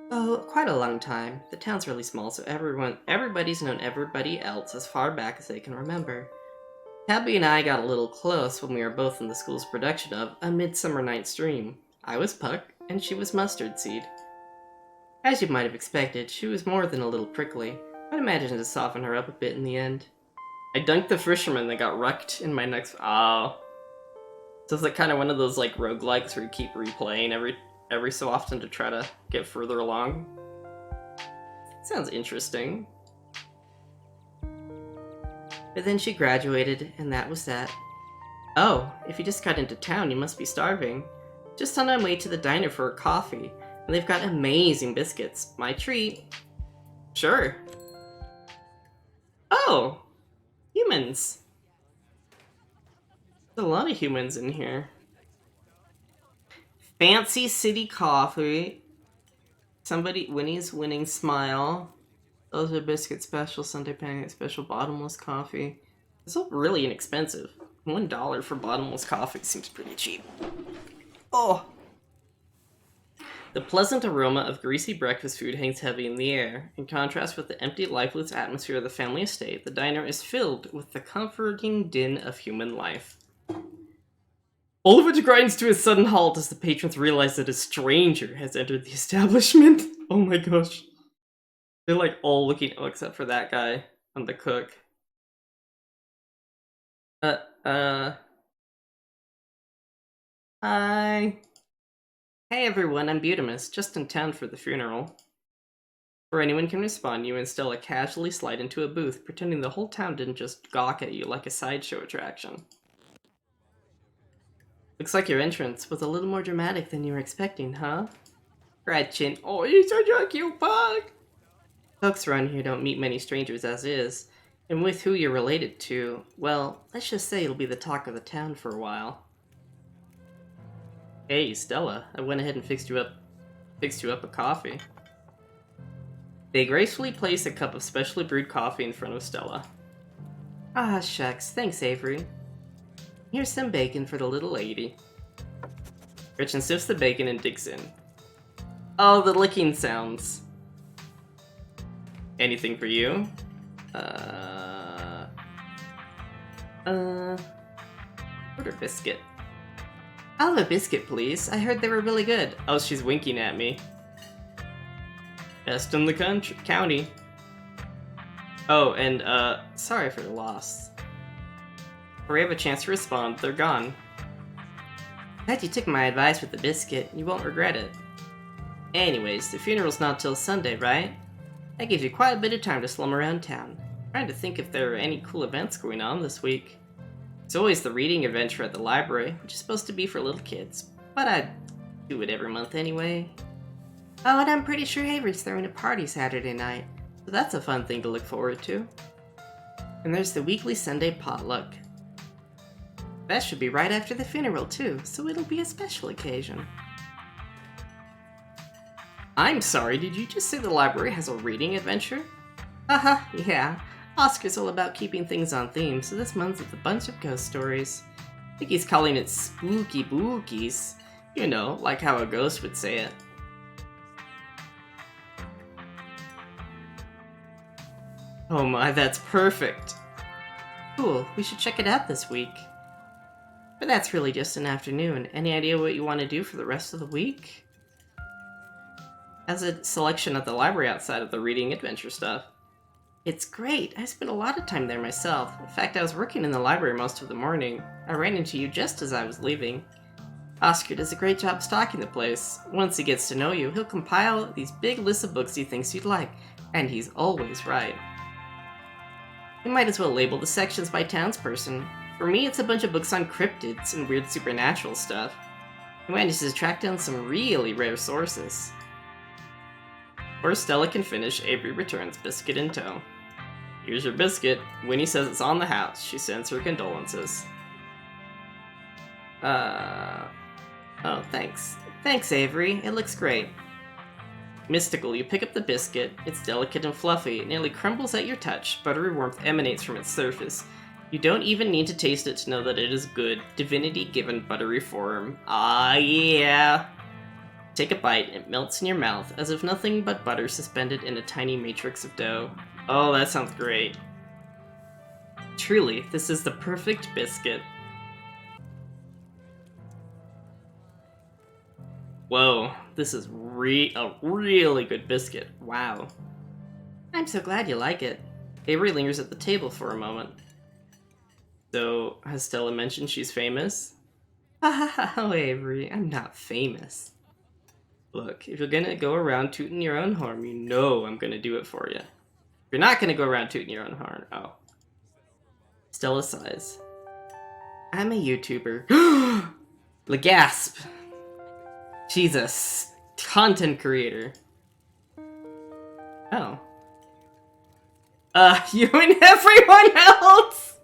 A: Oh, quite a long time. The town's really small, so everybody's known everybody else as far back as they can remember. Tabby and I got a little close when we were both in the school's production of A Midsummer Night's Dream. I was Puck, and she was Mustard Seed. As you might have expected, she was more than a little prickly. I'd imagine to soften her up a bit in the end. I dunked the fisherman that got wrecked in my next... Oh. So it's like kind of one of those like roguelikes where you keep replaying every so often to try to get further along. Sounds interesting. But then she graduated, and that was that. Oh, if you just got into town, you must be starving. Just on my way to the diner for a coffee, and they've got amazing biscuits. My treat. Sure. Oh! Humans! There's a lot of humans in here. Fancy City Coffee. Somebody, Winnie's Winning Smile. Those are biscuit special, Sunday pancake special, bottomless coffee. It's all really inexpensive. $1 for bottomless coffee seems pretty cheap. Oh! The pleasant aroma of greasy breakfast food hangs heavy in the air. In contrast with the empty, lifeless atmosphere of the family estate, the diner is filled with the comforting din of human life. All of which grinds to a sudden halt as the patrons realize that a stranger has entered the establishment. Oh my gosh. They're like all looking, oh, except for that guy and the cook. Hi. Hey everyone, I'm Butamus, just in town for the funeral. Before anyone can respond, you and Stella casually slide into a booth, pretending the whole town didn't just gawk at you like a sideshow attraction. Looks like your entrance was a little more dramatic than you were expecting, huh? Gretchen, oh, you're such a cute bug! Folks around here don't meet many strangers as is, and with who you're related to, well, let's just say it'll be the talk of the town for a while. Hey, Stella, I went ahead and fixed you up a coffee. They gracefully place a cup of specially brewed coffee in front of Stella. Ah, shucks, thanks, Avery. Here's some bacon for the little lady. Gretchen sifts the bacon and digs in. Oh, the licking sounds. Anything for you? Order biscuit. I'll have a biscuit, please. I heard they were really good. Oh, she's winking at me. Best in the county. Oh, and, sorry for the loss. Before we have a chance to respond, they're gone. Glad you took my advice with the biscuit. You won't regret it. Anyways, the funeral's not till Sunday, right? That gives you quite a bit of time to slum around town. I'm trying to think if there are any cool events going on this week. It's always the reading adventure at the library, which is supposed to be for little kids, but I do it every month anyway. Oh, and I'm pretty sure Avery's throwing a party Saturday night, so that's a fun thing to look forward to. And there's the weekly Sunday potluck. That should be right after the funeral too, so it'll be a special occasion. I'm sorry, did you just say the library has a reading adventure? Haha, yeah. Oscar's all about keeping things on theme, so this month it's a bunch of ghost stories. I think he's calling it spooky bookies. You know, like how a ghost would say it. Oh my, that's perfect. Cool, we should check it out this week. But that's really just an afternoon. Any idea what you want to do for the rest of the week? As a selection at the library outside of the reading adventure stuff. It's great. I spent a lot of time there myself. In fact, I was working in the library most of the morning. I ran into you just as I was leaving. Oscar does a great job stocking the place. Once he gets to know you, he'll compile these big lists of books he thinks you'd like, and he's always right. You might as well label the sections by townsperson. For me, it's a bunch of books on cryptids and weird supernatural stuff. He manages to track down some really rare sources. Before Stella can finish, Avery returns, biscuit in tow. Here's your biscuit. Winnie says it's on the house. She sends her condolences. Oh, thanks. Thanks, Avery. It looks great. Mystical, you pick up the biscuit. It's delicate and fluffy. It nearly crumbles at your touch. Buttery warmth emanates from its surface. You don't even need to taste it to know that it is good. Divinity given buttery form. Ah, yeah. Take a bite. It melts in your mouth, as if nothing but butter suspended in a tiny matrix of dough. Oh, that sounds great. Truly, this is the perfect biscuit. Whoa, this is a really good biscuit. Wow. I'm so glad you like it. Avery lingers at the table for a moment. So, has Stella mentioned she's famous? Oh, Avery, I'm not famous. Look, if you're gonna go around tooting your own horn, you know I'm gonna do it for you. If you're not gonna go around tooting your own horn, oh. Stella sighs. I'm a YouTuber. The gasp! Jesus. Content creator. Oh. You and everyone else!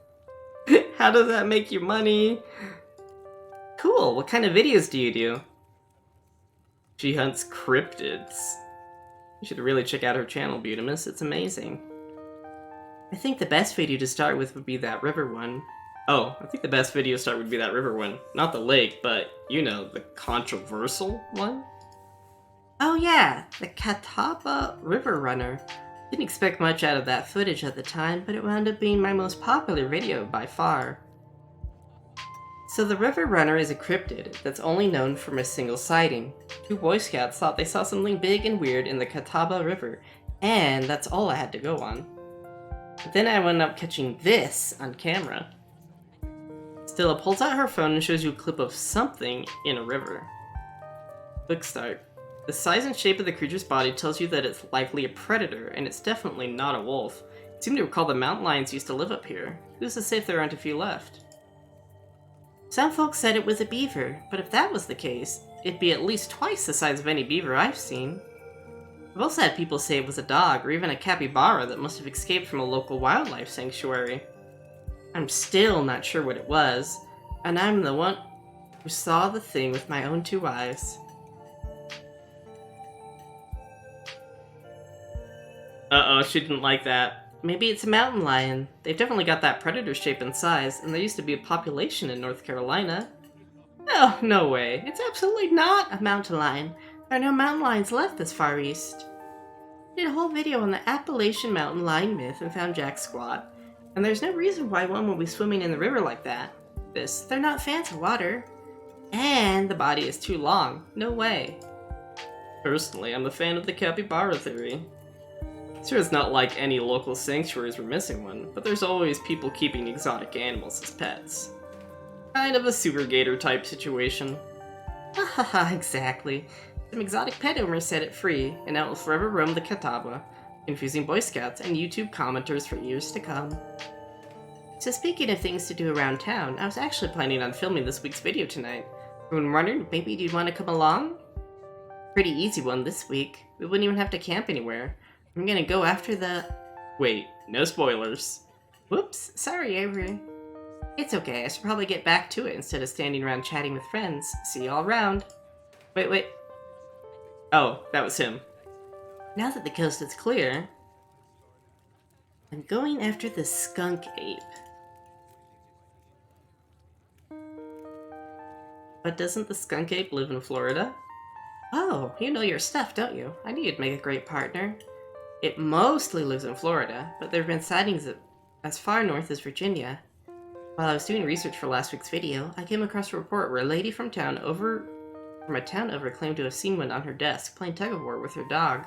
A: How does that make you money? Cool, what kind of videos do you do? She hunts cryptids. You should really check out her channel, Butamus. It's amazing. I think the best video to start with would be that river one. Oh, I think the best video to start would be that river one. Not the lake, but, you know, the controversial one? Oh yeah, the Catawba River Runner. Didn't expect much out of that footage at the time, but it wound up being my most popular video by far. So the River Runner is a cryptid that's only known from a single sighting. Two Boy Scouts thought they saw something big and weird in the Catawba River, and that's all I had to go on. But then I wound up catching this on camera. Stella pulls out her phone and shows you a clip of something in a river. Quick start. The size and shape of the creature's body tells you that it's likely a predator, and it's definitely not a wolf. I seem to recall the mountain lions used to live up here. Who's to say if there aren't a few left? Some folks said it was a beaver, but if that was the case, it'd be at least twice the size of any beaver I've seen. I've also had people say it was a dog, or even a capybara that must have escaped from a local wildlife sanctuary. I'm still not sure what it was, and I'm the one who saw the thing with my own two eyes. Uh-oh, she didn't like that. Maybe it's a mountain lion. They've definitely got that predator shape and size, and there used to be a population in North Carolina. Oh, no way. It's absolutely not a mountain lion. There are no mountain lions left this far east. I did a whole video on the Appalachian mountain lion myth and found Jack squat. And there's no reason why one will be swimming in the river like that. They're not fans of water. And the body is too long. No way. Personally, I'm a fan of the capybara theory. Sure, it's not like any local sanctuaries were missing one, but there's always people keeping exotic animals as pets. Kind of a super gator type situation. Hahaha, exactly. Some exotic pet owners set it free, and now it will forever roam the Catawba, confusing Boy Scouts and YouTube commenters for years to come. So speaking of things to do around town, I was actually planning on filming this week's video tonight. I'm wondering, maybe you'd want to come along? Pretty easy one this week. We wouldn't even have to camp anywhere. I'm gonna go after the... Wait, no spoilers. Whoops, sorry Avery. It's okay, I should probably get back to it instead of standing around chatting with friends. See you all around. Wait. Oh, that was him. Now that the coast is clear, I'm going after the skunk ape. But doesn't the skunk ape live in Florida? Oh, you know your stuff, don't you? I knew you'd make a great partner. It mostly lives in Florida, but there have been sightings as far north as Virginia. While I was doing research for last week's video, I came across a report where a lady from a town over claimed to have seen one on her desk playing tug-of-war with her dog.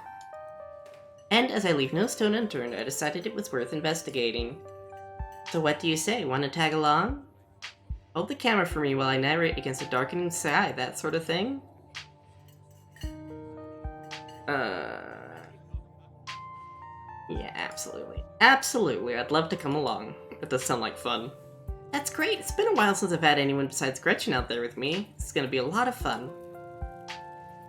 A: And as I leave no stone unturned, I decided it was worth investigating. So what do you say? Want to tag along? Hold the camera for me while I narrate against a darkening sky, that sort of thing? Yeah, absolutely. Absolutely, I'd love to come along. That does sound like fun. That's great, it's been a while since I've had anyone besides Gretchen out there with me. This is gonna be a lot of fun.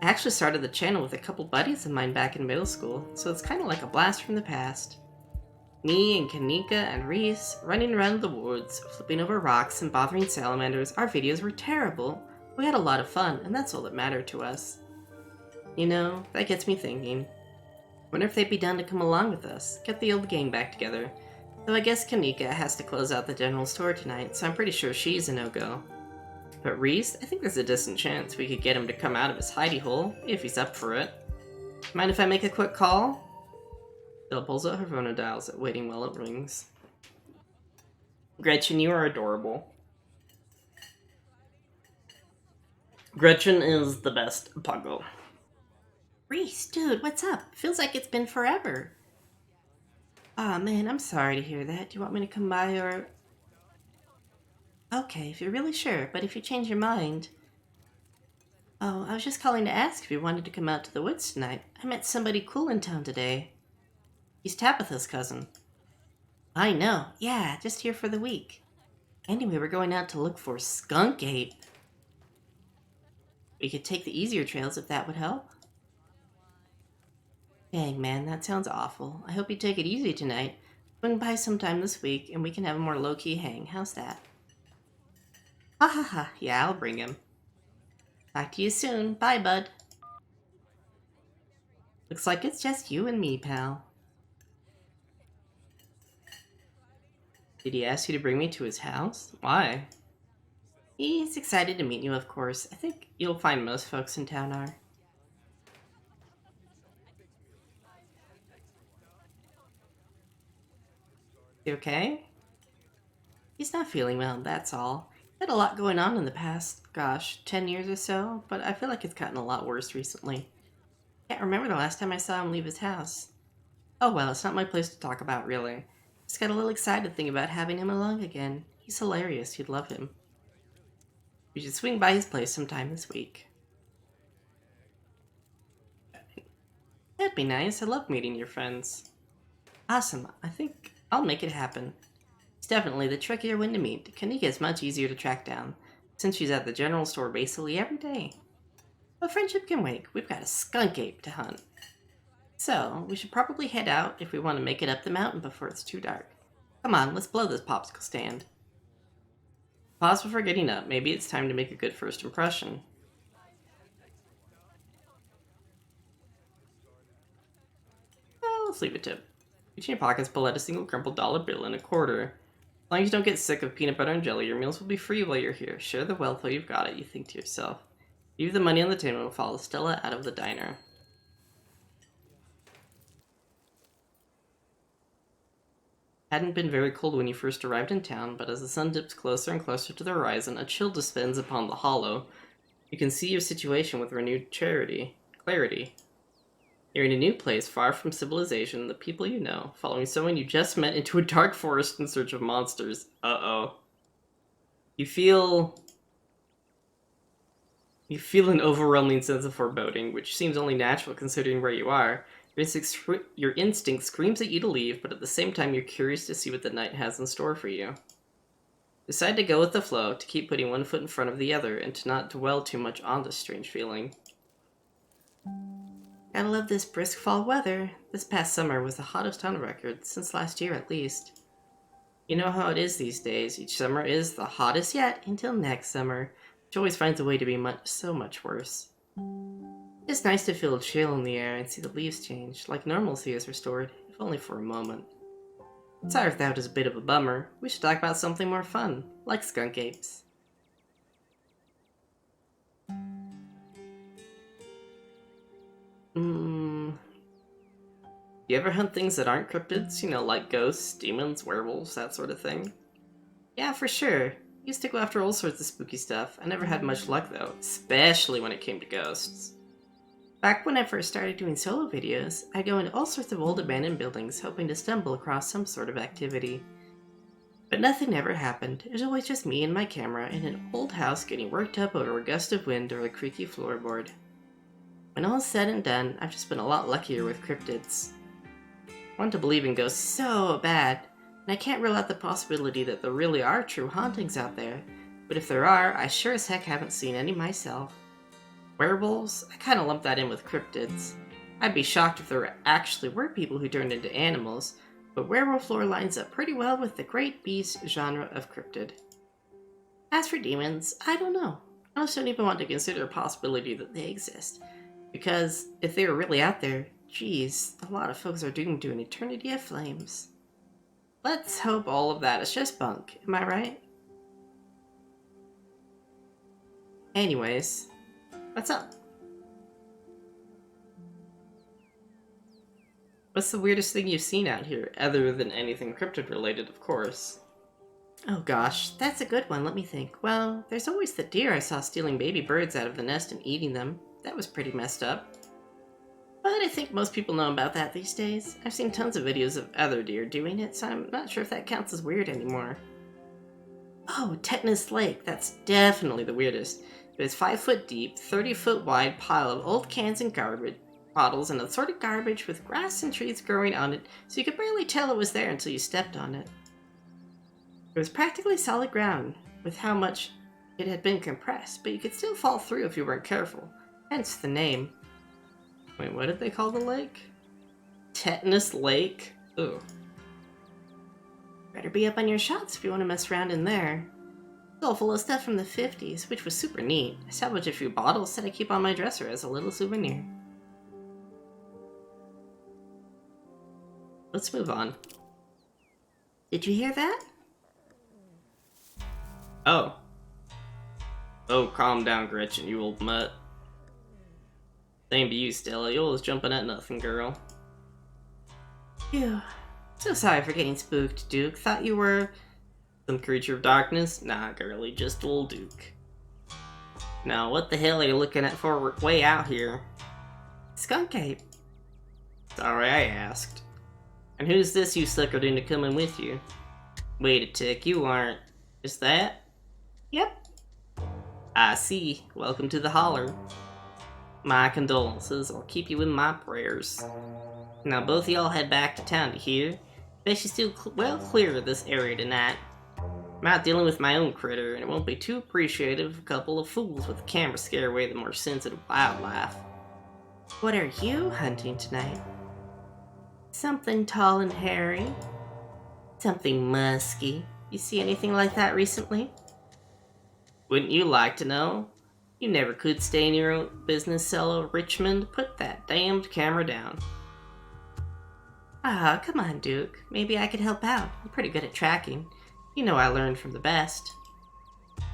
A: I actually started the channel with a couple buddies of mine back in middle school, so it's kinda like a blast from the past. Me and Kanika and Reese running around the woods, flipping over rocks and bothering salamanders. Our videos were terrible. We had a lot of fun, and that's all that mattered to us. You know, that gets me thinking. Wonder if they'd be down to come along with us, get the old gang back together. Though I guess Kanika has to close out the general store tonight, so I'm pretty sure she's a no-go. But Reese, I think there's a distant chance we could get him to come out of his hidey hole, if he's up for it. Mind if I make a quick call? Bill pulls out her phone and dials it, waiting while it rings. Gretchen, you are adorable. Gretchen is the best puggle. Reese, dude, what's up? Feels like it's been forever. Aw, man, I'm sorry to hear that. Do you want me to come by or... Okay, if you're really sure, but if you change your mind... Oh, I was just calling to ask if you wanted to come out to the woods tonight. I met somebody cool in town today. He's Tabitha's cousin. I know, yeah, just here for the week. Anyway, we're going out to look for skunk ape. We could take the easier trails if that would help. Dang, man, that sounds awful. I hope you take it easy tonight. Swing by sometime this week, and we can have a more low-key hang. How's that? Ha ha ha. Yeah, I'll bring him. Talk to you soon. Bye, bud. Looks like it's just you and me, pal. Did he ask you to bring me to his house? Why? He's excited to meet you, of course. I think you'll find most folks in town are. You okay? He's not feeling well, that's all. He had a lot going on in the past, 10 years or so, but I feel like it's gotten a lot worse recently. Can't remember the last time I saw him leave his house. Oh well, it's not my place to talk about, really. Just got a little excited thinking about having him along again. He's hilarious, you'd love him. We should swing by his place sometime this week. That'd be nice, I love meeting your friends. Awesome, I think I'll make it happen. It's definitely the trickier one to meet. Kanika is much easier to track down, since she's at the general store basically every day. But friendship can wait. We've got a skunk ape to hunt. So, we should probably head out if we want to make it up the mountain before it's too dark. Come on, let's blow this popsicle stand. Pause before getting up. Maybe it's time to make a good first impression. Well, let's leave it to reach in your pockets, pull out a single crumpled dollar bill and a quarter. As long as you don't get sick of peanut butter and jelly, your meals will be free while you're here. Share the wealth while you've got it, you think to yourself. Leave the money on the table and follow Stella out of the diner. Hadn't been very cold when you first arrived in town, but as the sun dips closer and closer to the horizon, a chill descends upon the hollow, You can see your situation with renewed clarity. You're in a new place, far from civilization, the people you know, following someone you just met into a dark forest in search of monsters. Uh-oh. You feel an overwhelming sense of foreboding, which seems only natural considering where you are. Your instinct screams at you to leave, but at the same time you're curious to see what the night has in store for you. Decide to go with the flow, to keep putting one foot in front of the other, and to not dwell too much on this strange feeling. Gotta love this brisk fall weather. This past summer was the hottest on record, since last year at least. You know how it is these days. Each summer is the hottest yet until next summer, which always finds a way to be so much worse. It's nice to feel a chill in the air and see the leaves change, like normalcy is restored, if only for a moment. Sorry if that was a bit of a bummer. We should talk about something more fun, like skunk apes. You ever hunt things that aren't cryptids? You know, like ghosts, demons, werewolves, that sort of thing? Yeah, for sure. Used to go after all sorts of spooky stuff. I never had much luck though, especially when it came to ghosts. Back when I first started doing solo videos, I'd go into all sorts of old abandoned buildings hoping to stumble across some sort of activity. But nothing ever happened. It was always just me and my camera in an old house getting worked up over a gust of wind or a creaky floorboard. When all is said and done, I've just been a lot luckier with cryptids. I want to believe in ghosts so bad, and I can't rule out the possibility that there really are true hauntings out there, but if there are, I sure as heck haven't seen any myself. Werewolves? I kinda lump that in with cryptids. I'd be shocked if there actually were people who turned into animals, but werewolf lore lines up pretty well with the great beast genre of cryptid. As for demons, I don't know. I just don't even want to consider a possibility that they exist, because if they were really out there, geez, a lot of folks are doomed to an eternity of flames. Let's hope all of that is just bunk, am I right? Anyways, what's up? What's the weirdest thing you've seen out here, other than anything cryptid related, of course? Oh gosh, that's a good one, let me think. Well, there's always the deer I saw stealing baby birds out of the nest and eating them. That was pretty messed up. But I think most people know about that these days. I've seen tons of videos of other deer doing it, so I'm not sure if that counts as weird anymore. Oh, Tetanus Lake, that's definitely the weirdest. It was 5 foot deep, 30 foot wide pile of old cans and garbage bottles and assorted garbage with grass and trees growing on it, so you could barely tell it was there until you stepped on it. It was practically solid ground, with how much it had been compressed, but you could still fall through if you weren't careful, hence the name. Wait, what did they call the lake? Tetanus Lake? Ooh. Better be up on your shots if you want to mess around in there. It's all full of stuff from the 50s, which was super neat. I salvaged a few bottles that I keep on my dresser as a little souvenir. Let's move on. Did you hear that? Oh. Oh, calm down, Gretchen, you old mutt. Same to you, Stella. You're always jumping at nothing, girl. Phew. So sorry for getting spooked, Duke. Thought you were some creature of darkness? Nah, girlie, just old Duke. Now, what the hell are you looking at for way out here? Skunk ape. Sorry, I asked. And who's this you suckered into coming with you? Wait a tick, you aren't. Is that? Yep. I see. Welcome to the holler. My condolences. I'll keep you in my prayers. Now both of y'all head back to town to hear. Bet you still well clear of this area tonight. I'm out dealing with my own critter, and it won't be too appreciative of a couple of fools with a camera scare away the more sensitive wildlife. What are you hunting tonight? Something tall and hairy. Something musky. You see anything like that recently? Wouldn't you like to know? You never could stay in your own business, fellow Richmond. Put that damned camera down. Ah, come on, Duke. Maybe I could help out. I'm pretty good at tracking. You know I learned from the best.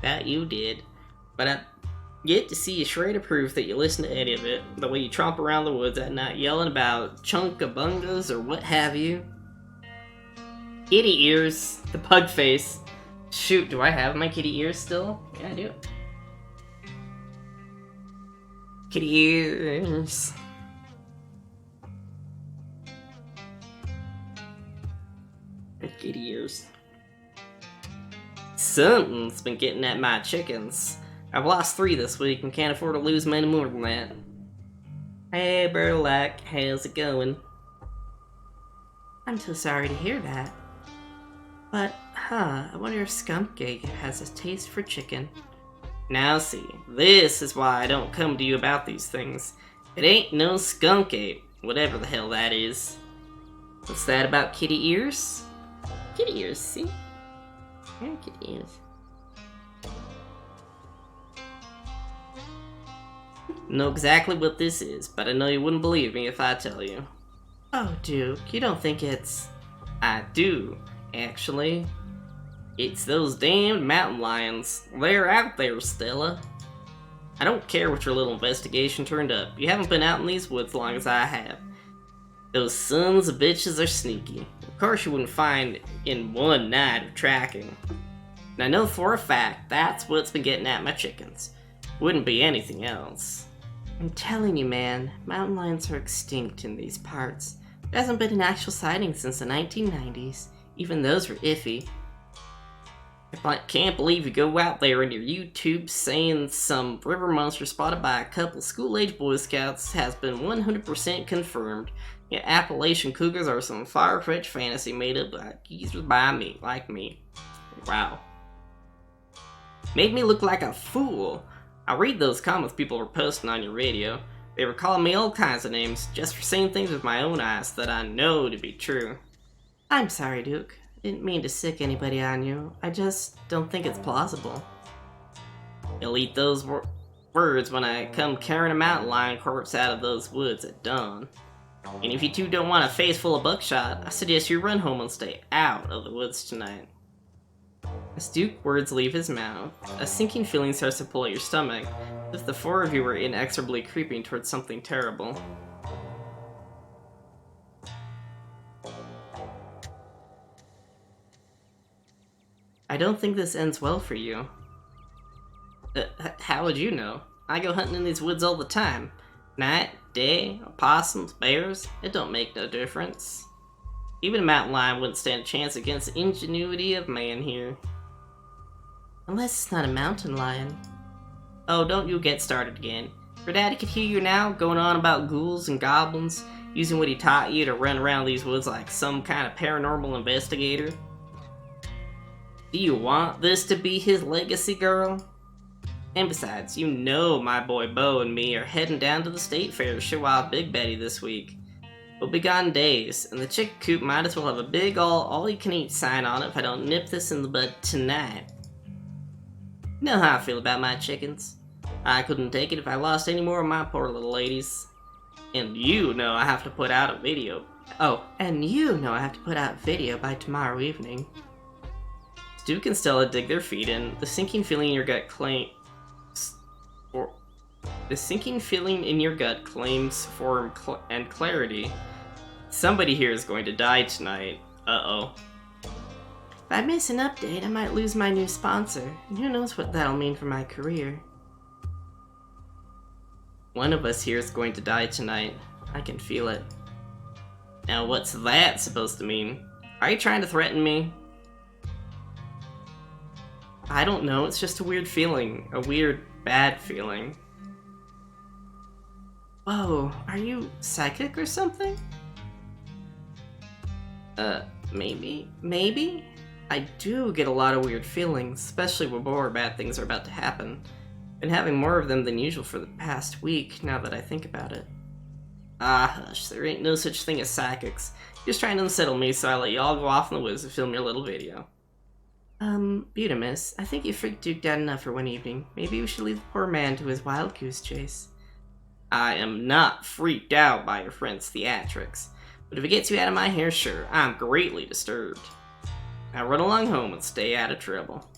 A: That you did. But I get to see a shred of proof that you listen to any of it. The way you tromp around the woods at night yelling about chunkabungas or what have you. Kitty ears. The pug face. Shoot, do I have my kitty ears still? Yeah, I do. Kitty ears. Kitty ears. Something's been getting at my chickens. I've lost 3 this week and can't afford to lose many more than that. Hey, Burlack, how's it going? I'm so sorry to hear that. But, I wonder if Skunkcake has a taste for chicken. Now see, this is why I don't come to you about these things. It ain't no Skunkcake, whatever the hell that is. What's that about kitty ears? Kitty ears, see? Here, kitty ears. Know exactly what this is, but I know you wouldn't believe me if I tell you. Oh, Duke, you don't think it's... I do, actually. It's those damned mountain lions. They're out there, Stella. I don't care what your little investigation turned up. You haven't been out in these woods long as I have. Those sons of bitches are sneaky. Of course you wouldn't find in one night of tracking. And I know for a fact that's what's been getting at my chickens. Wouldn't be anything else. I'm telling you, man, mountain lions are extinct in these parts. There hasn't been an actual sighting since the 1990s. Even those were iffy. I can't believe you go out there in your YouTube saying some river monster spotted by a couple school-age Boy Scouts has been 100% confirmed. Yet Appalachian cougars are some far-fetched fantasy made up by geezers like me. Wow. Made me look like a fool. I read those comments people were posting on your radio. They were calling me all kinds of names just for seeing things with my own eyes that I know to be true. I'm sorry, Duke. Didn't mean to sick anybody on you. I just don't think it's plausible. You'll eat those words when I come carrying a mountain lion corpse out of those woods at dawn. And if you two don't want a face full of buckshot, I suggest you run home and stay out of the woods tonight. As Duke's words leave his mouth, a sinking feeling starts to pull at your stomach, as if the 4 of you were inexorably creeping towards something terrible. I don't think this ends well for you. How would you know? I go hunting in these woods all the time. Night, day, opossums, bears, it don't make no difference. Even a mountain lion wouldn't stand a chance against the ingenuity of man here. Unless it's not a mountain lion. Oh, don't you get started again. Your daddy could hear you now, going on about ghouls and goblins, using what he taught you to run around these woods like some kind of paranormal investigator. Do you want this to be his legacy, girl? And besides, you know my boy Bo and me are heading down to the state fair to show off Big Betty this week. We'll be gone days, and the chick coop might as well have a big all-you-can-eat sign on it if I don't nip this in the bud tonight. You know how I feel about my chickens. I couldn't take it if I lost any more of my poor little ladies. And you know I have to put out a video. Oh, and you know I have to put out a video by tomorrow evening. Duke and Stella dig their feet in. The sinking feeling in your gut claims form and clarity. Somebody here is going to die tonight. Uh-oh. If I miss an update, I might lose my new sponsor, and who knows what that'll mean for my career. One of us here is going to die tonight. I can feel it. Now what's that supposed to mean? Are you trying to threaten me? I don't know, it's just a weird feeling. A weird, bad feeling. Whoa, are you psychic or something? Maybe? I do get a lot of weird feelings, especially when more bad things are about to happen. Been having more of them than usual for the past week, now that I think about it. Ah, hush, there ain't no such thing as psychics. You're just trying to unsettle me, so I let you all go off in the woods and film your little video. Butamus, I think you freaked Duke out enough for one evening. Maybe we should leave the poor man to his wild goose chase. I am not freaked out by your friend's theatrics, but if it gets you out of my hair, sure, I'm greatly disturbed. Now run along home and stay out of trouble.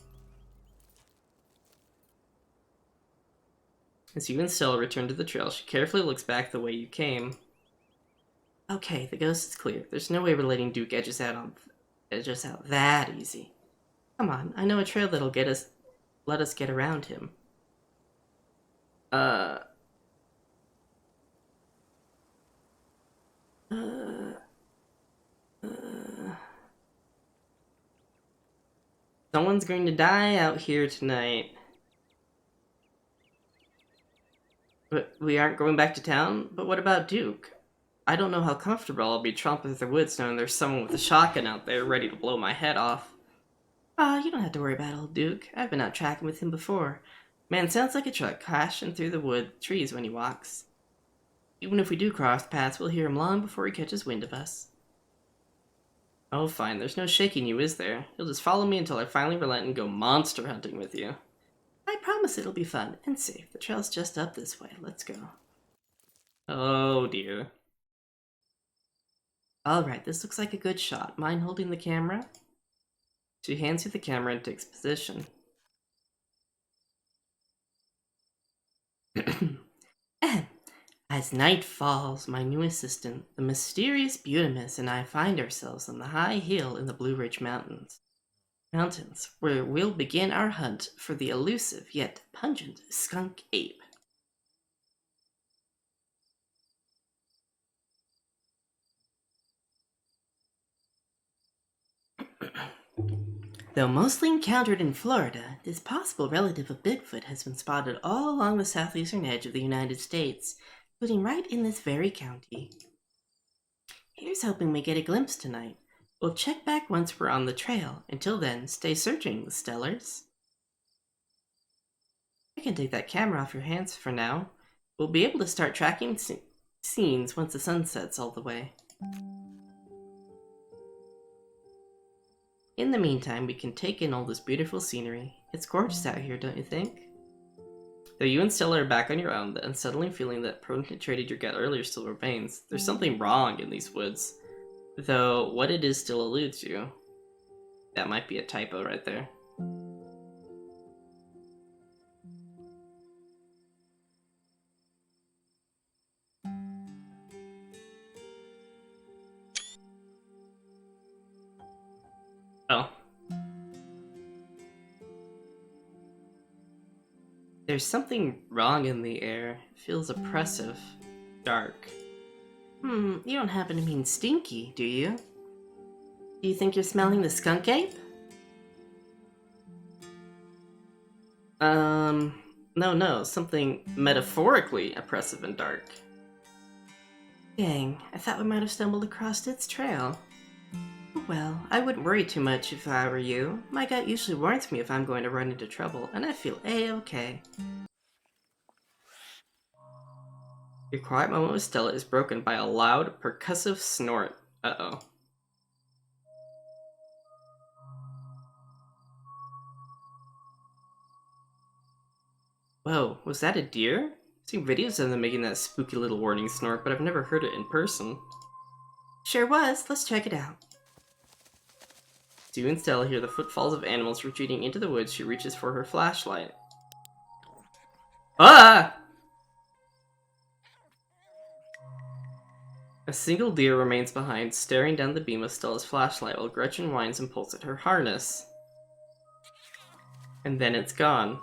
A: As you and Stella return to the trail, she carefully looks back the way you came. Okay, the ghost is clear. There's no way we're letting Duke edge us out that easy. Come on, I know a trail that'll let us get around him. Someone's going to die out here tonight. But we aren't going back to town? But what about Duke? I don't know how comfortable I'll be tromping through the woods knowing there's someone with a shotgun out there ready to blow my head off. Ah, you don't have to worry about old Duke. I've been out tracking with him before. Man sounds like a truck crashing through the wood trees when he walks. Even if we do cross paths, we'll hear him long before he catches wind of us. Oh, fine. There's no shaking you, is there? You'll just follow me until I finally relent and go monster hunting with you. I promise it'll be fun and safe. The trail's just up this way. Let's go. Oh, dear. Alright, this looks like a good shot. Mind holding the camera? She hands you the camera and takes position. As night falls, my new assistant, the mysterious Butamus, and I find ourselves on the high hill in the Blue Ridge Mountains, where we'll begin our hunt for the elusive yet pungent skunk ape. Though mostly encountered in Florida, this possible relative of Bigfoot has been spotted all along the southeastern edge of the United States, including right in this very county. Here's hoping we get a glimpse tonight. We'll check back once we're on the trail. Until then, stay searching, Stellars. I can take that camera off your hands for now. We'll be able to start tracking scenes once the sun sets all the way. In the meantime, we can take in all this beautiful scenery. It's gorgeous out here, don't you think? Though you and Stella are back on your own, the unsettling feeling that penetrated your gut earlier still remains. There's something wrong in these woods. Though, what it is still eludes you. That might be a typo right there. Oh. There's something wrong in the air. It feels oppressive. Dark. You don't happen to mean stinky, do you? Do you think you're smelling the skunk ape? No, something metaphorically oppressive and dark. Dang, I thought we might have stumbled across its trail. Well, I wouldn't worry too much if I were you. My gut usually warns me if I'm going to run into trouble, and I feel A-okay. Your quiet moment with Stella is broken by a loud, percussive snort. Uh-oh. Whoa, was that a deer? I've seen videos of them making that spooky little warning snort, but I've never heard it in person. Sure was. Let's check it out. As you and Stella hear the footfalls of animals retreating into the woods, she reaches for her flashlight. Ah! A single deer remains behind, staring down the beam of Stella's flashlight while Gretchen whines and pulls at her harness. And then it's gone.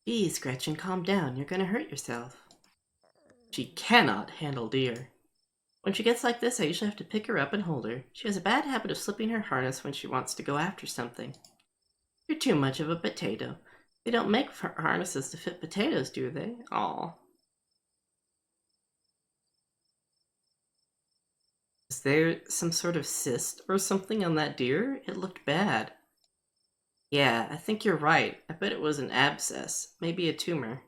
A: Geez, Gretchen, calm down. You're gonna hurt yourself. She cannot handle deer. When she gets like this, I usually have to pick her up and hold her. She has a bad habit of slipping her harness when she wants to go after something. You're too much of a potato. They don't make harnesses to fit potatoes, do they? Aw. Is there some sort of cyst or something on that deer? It looked bad. Yeah, I think you're right. I bet it was an abscess. Maybe a tumor.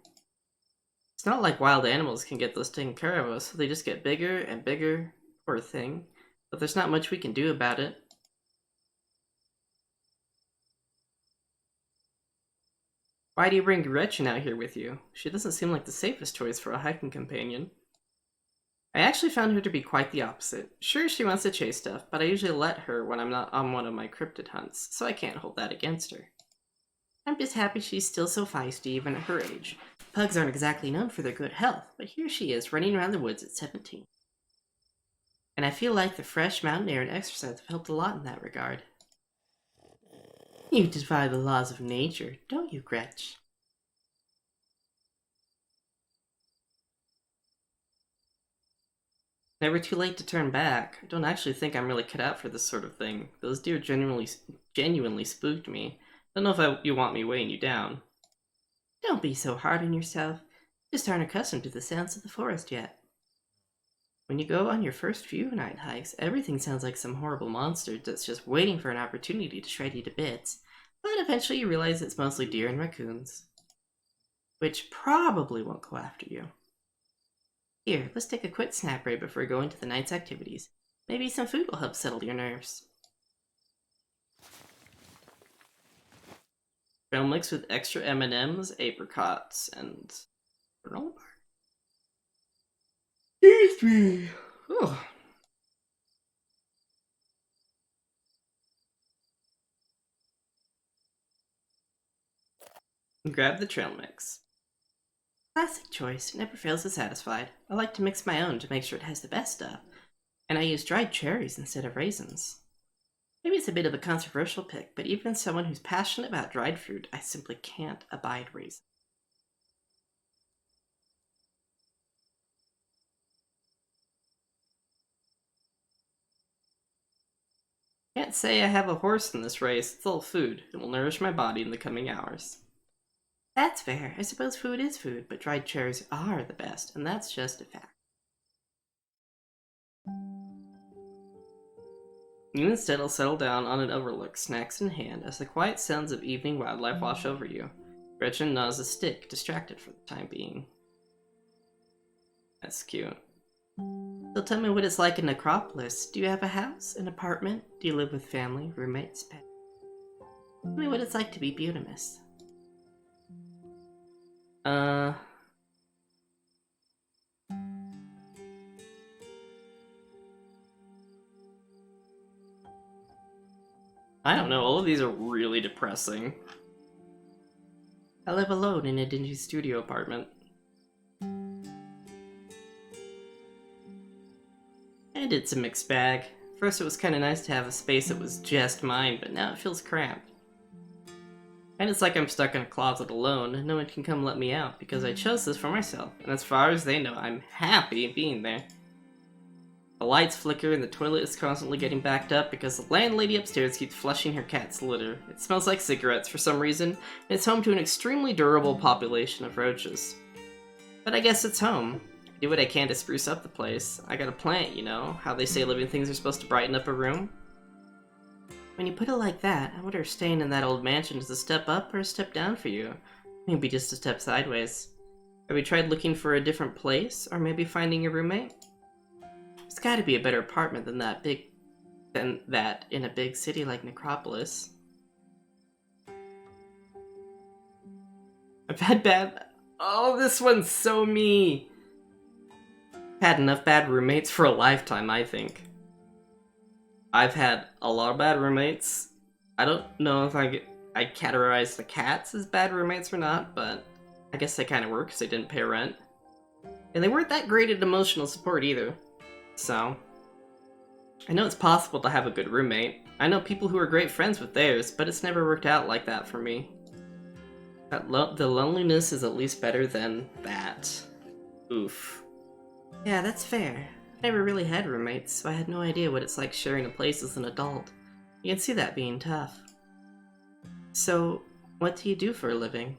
A: It's not like wild animals can get those taken care of, so they just get bigger and bigger. Poor thing. But there's not much we can do about it. Why do you bring Gretchen out here with you? She doesn't seem like the safest choice for a hiking companion. I actually found her to be quite the opposite. Sure, she wants to chase stuff, but I usually let her when I'm not on one of my cryptid hunts, so I can't hold that against her. I'm just happy she's still so feisty even at her age. Pugs aren't exactly known for their good health, but here she is running around the woods at 17. And I feel like the fresh mountain air and exercise have helped a lot in that regard. You defy the laws of nature, don't you, Gretch? Never too late to turn back. I don't actually think I'm really cut out for this sort of thing. Those deer genuinely spooked me. Don't know if you want me weighing you down. Don't be so hard on yourself. You just aren't accustomed to the sounds of the forest yet. When you go on your first few night hikes, everything sounds like some horrible monster that's just waiting for an opportunity to shred you to bits. But eventually you realize it's mostly deer and raccoons, which probably won't go after you. Here, let's take a quick snack break before we go into the night's activities. Maybe some food will help settle your nerves. Trail mix with extra M&Ms, apricots, and granola bar. Excuse me. Oh. Grab the trail mix. Classic choice, never fails to satisfy. I like to mix my own to make sure it has the best stuff, and I use dried cherries instead of raisins. Maybe it's a bit of a controversial pick, but even as someone who's passionate about dried fruit, I simply can't abide raisins. Can't say I have a horse in this race. It's all food. It will nourish my body in the coming hours. That's fair. I suppose food is food, but dried cherries are the best, and that's just a fact. You instead will settle down on an overlook, snacks in hand, as the quiet sounds of evening wildlife wash over you. Gretchen gnaws a stick, distracted for the time being. That's cute. So tell me what it's like in Necropolis. Do you have a house, an apartment? Do you live with family, roommates, pets? Tell me what it's like to be Butimus. I don't know, all of these are really depressing. I live alone in a dingy studio apartment. And it's a mixed bag. First it was kinda nice to have a space that was just mine, but now it feels cramped. And it's like I'm stuck in a closet alone, and no one can come let me out, because I chose this for myself, and as far as they know, I'm happy being there. The lights flicker and the toilet is constantly getting backed up because the landlady upstairs keeps flushing her cat's litter. It smells like cigarettes for some reason, and it's home to an extremely durable population of roaches. But I guess it's home. I do what I can to spruce up the place. I got a plant, you know, how they say living things are supposed to brighten up a room. When you put it like that, I wonder if staying in that old mansion is a step up or a step down for you. Maybe just a step sideways. Have you tried looking for a different place, or maybe finding a roommate? There's gotta be a better apartment than that in a big city like Necropolis. I've had bad... Oh, this one's so me! I've had enough bad roommates for a lifetime, I think. I've had a lot of bad roommates. I don't know if I categorize the cats as bad roommates or not, but I guess they kind of were because they didn't pay rent. And they weren't that great at emotional support either. So, I know it's possible to have a good roommate. I know people who are great friends with theirs, but it's never worked out like that for me. The loneliness is at least better than that. Oof. Yeah, that's fair. I never really had roommates, so I had no idea what it's like sharing a place as an adult. You can see that being tough. So, what do you do for a living?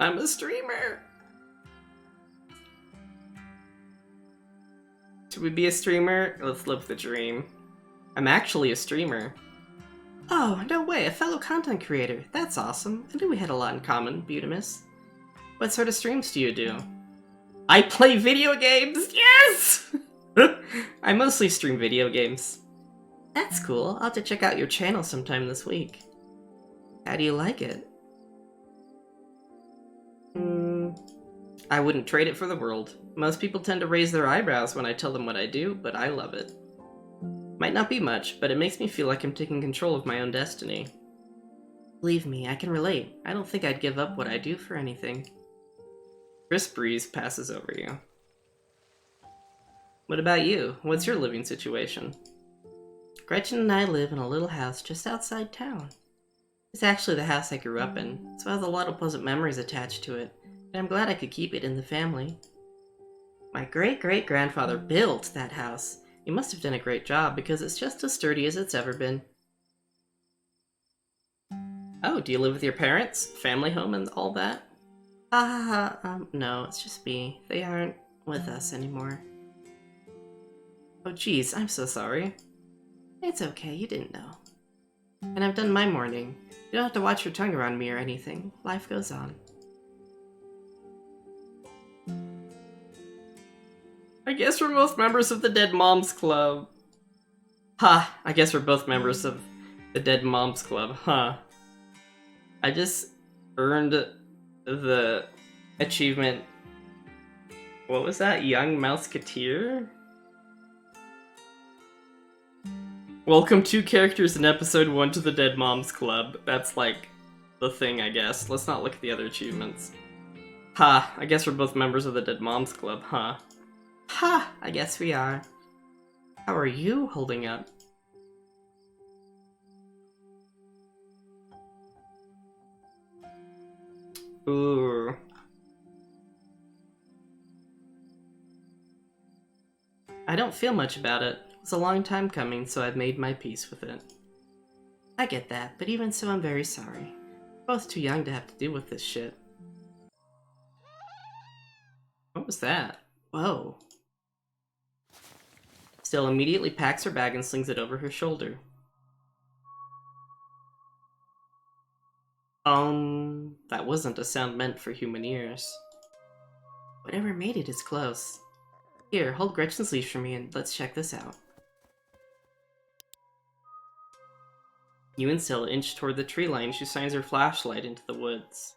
A: I'm a streamer! Should we be a streamer? Let's live the dream. I'm actually a streamer. Oh, no way, a fellow content creator. That's awesome. I knew we had a lot in common, Butimus. What sort of streams do you do? I play video games! Yes! I mostly stream video games. That's cool. I'll have to check out your channel sometime this week. How do you like it? I wouldn't trade it for the world. Most people tend to raise their eyebrows when I tell them what I do, but I love it. Might not be much, but it makes me feel like I'm taking control of my own destiny. Believe me, I can relate. I don't think I'd give up what I do for anything. Crisp breeze passes over you. What about you? What's your living situation? Gretchen and I live in a little house just outside town. It's actually the house I grew up in, so it has a lot of pleasant memories attached to it, And I'm glad I could keep it in the family. My great-great-grandfather built that house. He must have done a great job because it's just as sturdy as it's ever been. Oh, do you live with your parents? Family home and all that? No, it's just me. They aren't with us anymore. Oh geez, I'm so sorry. It's okay, you didn't know. And I've done my morning. You don't have to watch your tongue around me or anything. Life goes on. I guess we're both members of the Dead Moms Club. Ha! I guess we're both members of the Dead Moms Club, huh? I just earned the achievement. What was that? Young Mouseketeer? Welcome 2 characters in episode 1 to the Dead Moms Club. That's like the thing, I guess. Let's not look at the other achievements. Ha! I guess we're both members of the Dead Moms Club, huh? Ha! I guess we are. How are you holding up? Ooh. I don't feel much about it. It was a long time coming, so I've made my peace with it. I get that, but even so, I'm very sorry. We're both too young to have to deal with this shit. What was that? Whoa. Still immediately packs her bag and slings it over her shoulder. That wasn't a sound meant for human ears. Whatever made it is close. Here, hold Gretchen's leash for me and let's check this out. You and Stella inch toward the tree line. She shines her flashlight into the woods.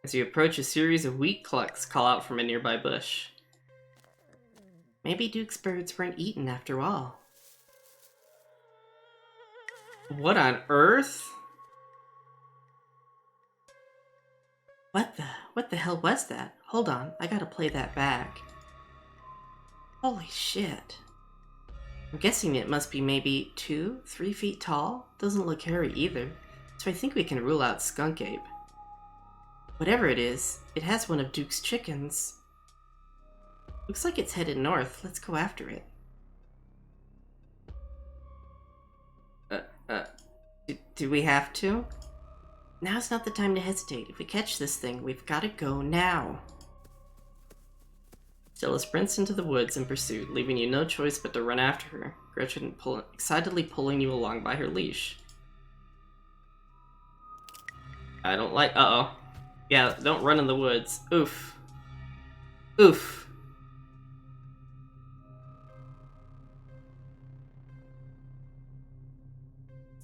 A: As you approach, a series of wheat clucks call out from a nearby bush. Maybe Duke's birds weren't eaten after all. What on earth? What the hell was that? Hold on, I gotta play that back. Holy shit. I'm guessing it must be maybe 2-3 feet tall. Doesn't look hairy either, so I think we can rule out skunk ape. Whatever it is, it has one of Duke's chickens. Looks like it's headed north. Let's go after it. Do we have to? Now's not the time to hesitate. If we catch this thing, we've got to go now. Stella sprints into the woods in pursuit, leaving you no choice but to run after her, Gretchen excitedly pulling you along by her leash. I don't like- uh-oh. Yeah, don't run in the woods. Oof. Oof.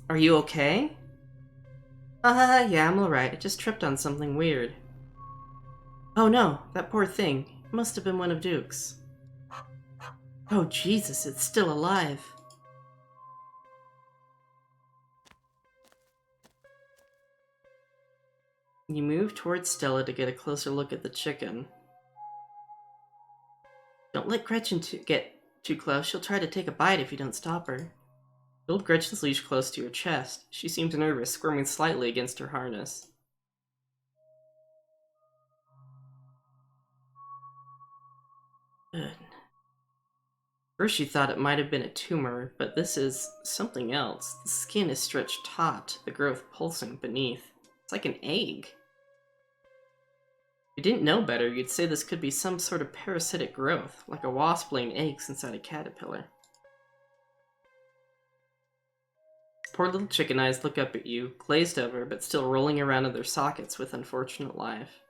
A: Are you okay? Yeah, I'm alright. I just tripped on something weird. Oh no, that poor thing. It must have been one of Duke's. Oh Jesus, it's still alive. You move towards Stella to get a closer look at the chicken. Don't let Gretchen get too close. She'll try to take a bite if you don't stop her. Hold Gretchen's leash close to your chest. She seems nervous, squirming slightly against her harness. Good. First you thought it might have been a tumor, but this is something else. The skin is stretched taut, the growth pulsing beneath. It's like an egg. If you didn't know better, you'd say this could be some sort of parasitic growth, like a wasp laying eggs inside a caterpillar. Poor little chicken eyes look up at you, glazed over, but still rolling around in their sockets with unfortunate life.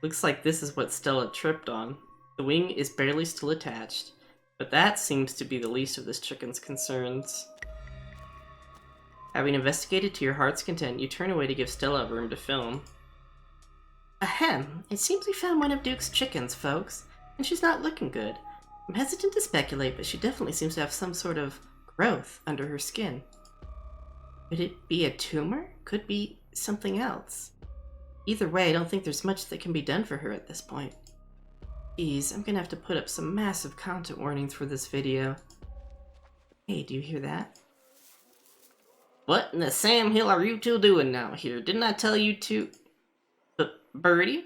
A: Looks like this is what Stella tripped on. The wing is barely still attached, but that seems to be the least of this chicken's concerns. Having investigated to your heart's content, you turn away to give Stella room to film. Ahem, it seems we found one of Duke's chickens, folks, and she's not looking good. I'm hesitant to speculate, but she definitely seems to have some sort of growth under her skin. Could it be a tumor? Could be something else. Either way, I don't think there's much that can be done for her at this point. Geez, I'm gonna have to put up some massive content warnings for this video. Hey, do you hear that? What in the Sam Hill are you two doing now here? Didn't I tell you to... Birdie?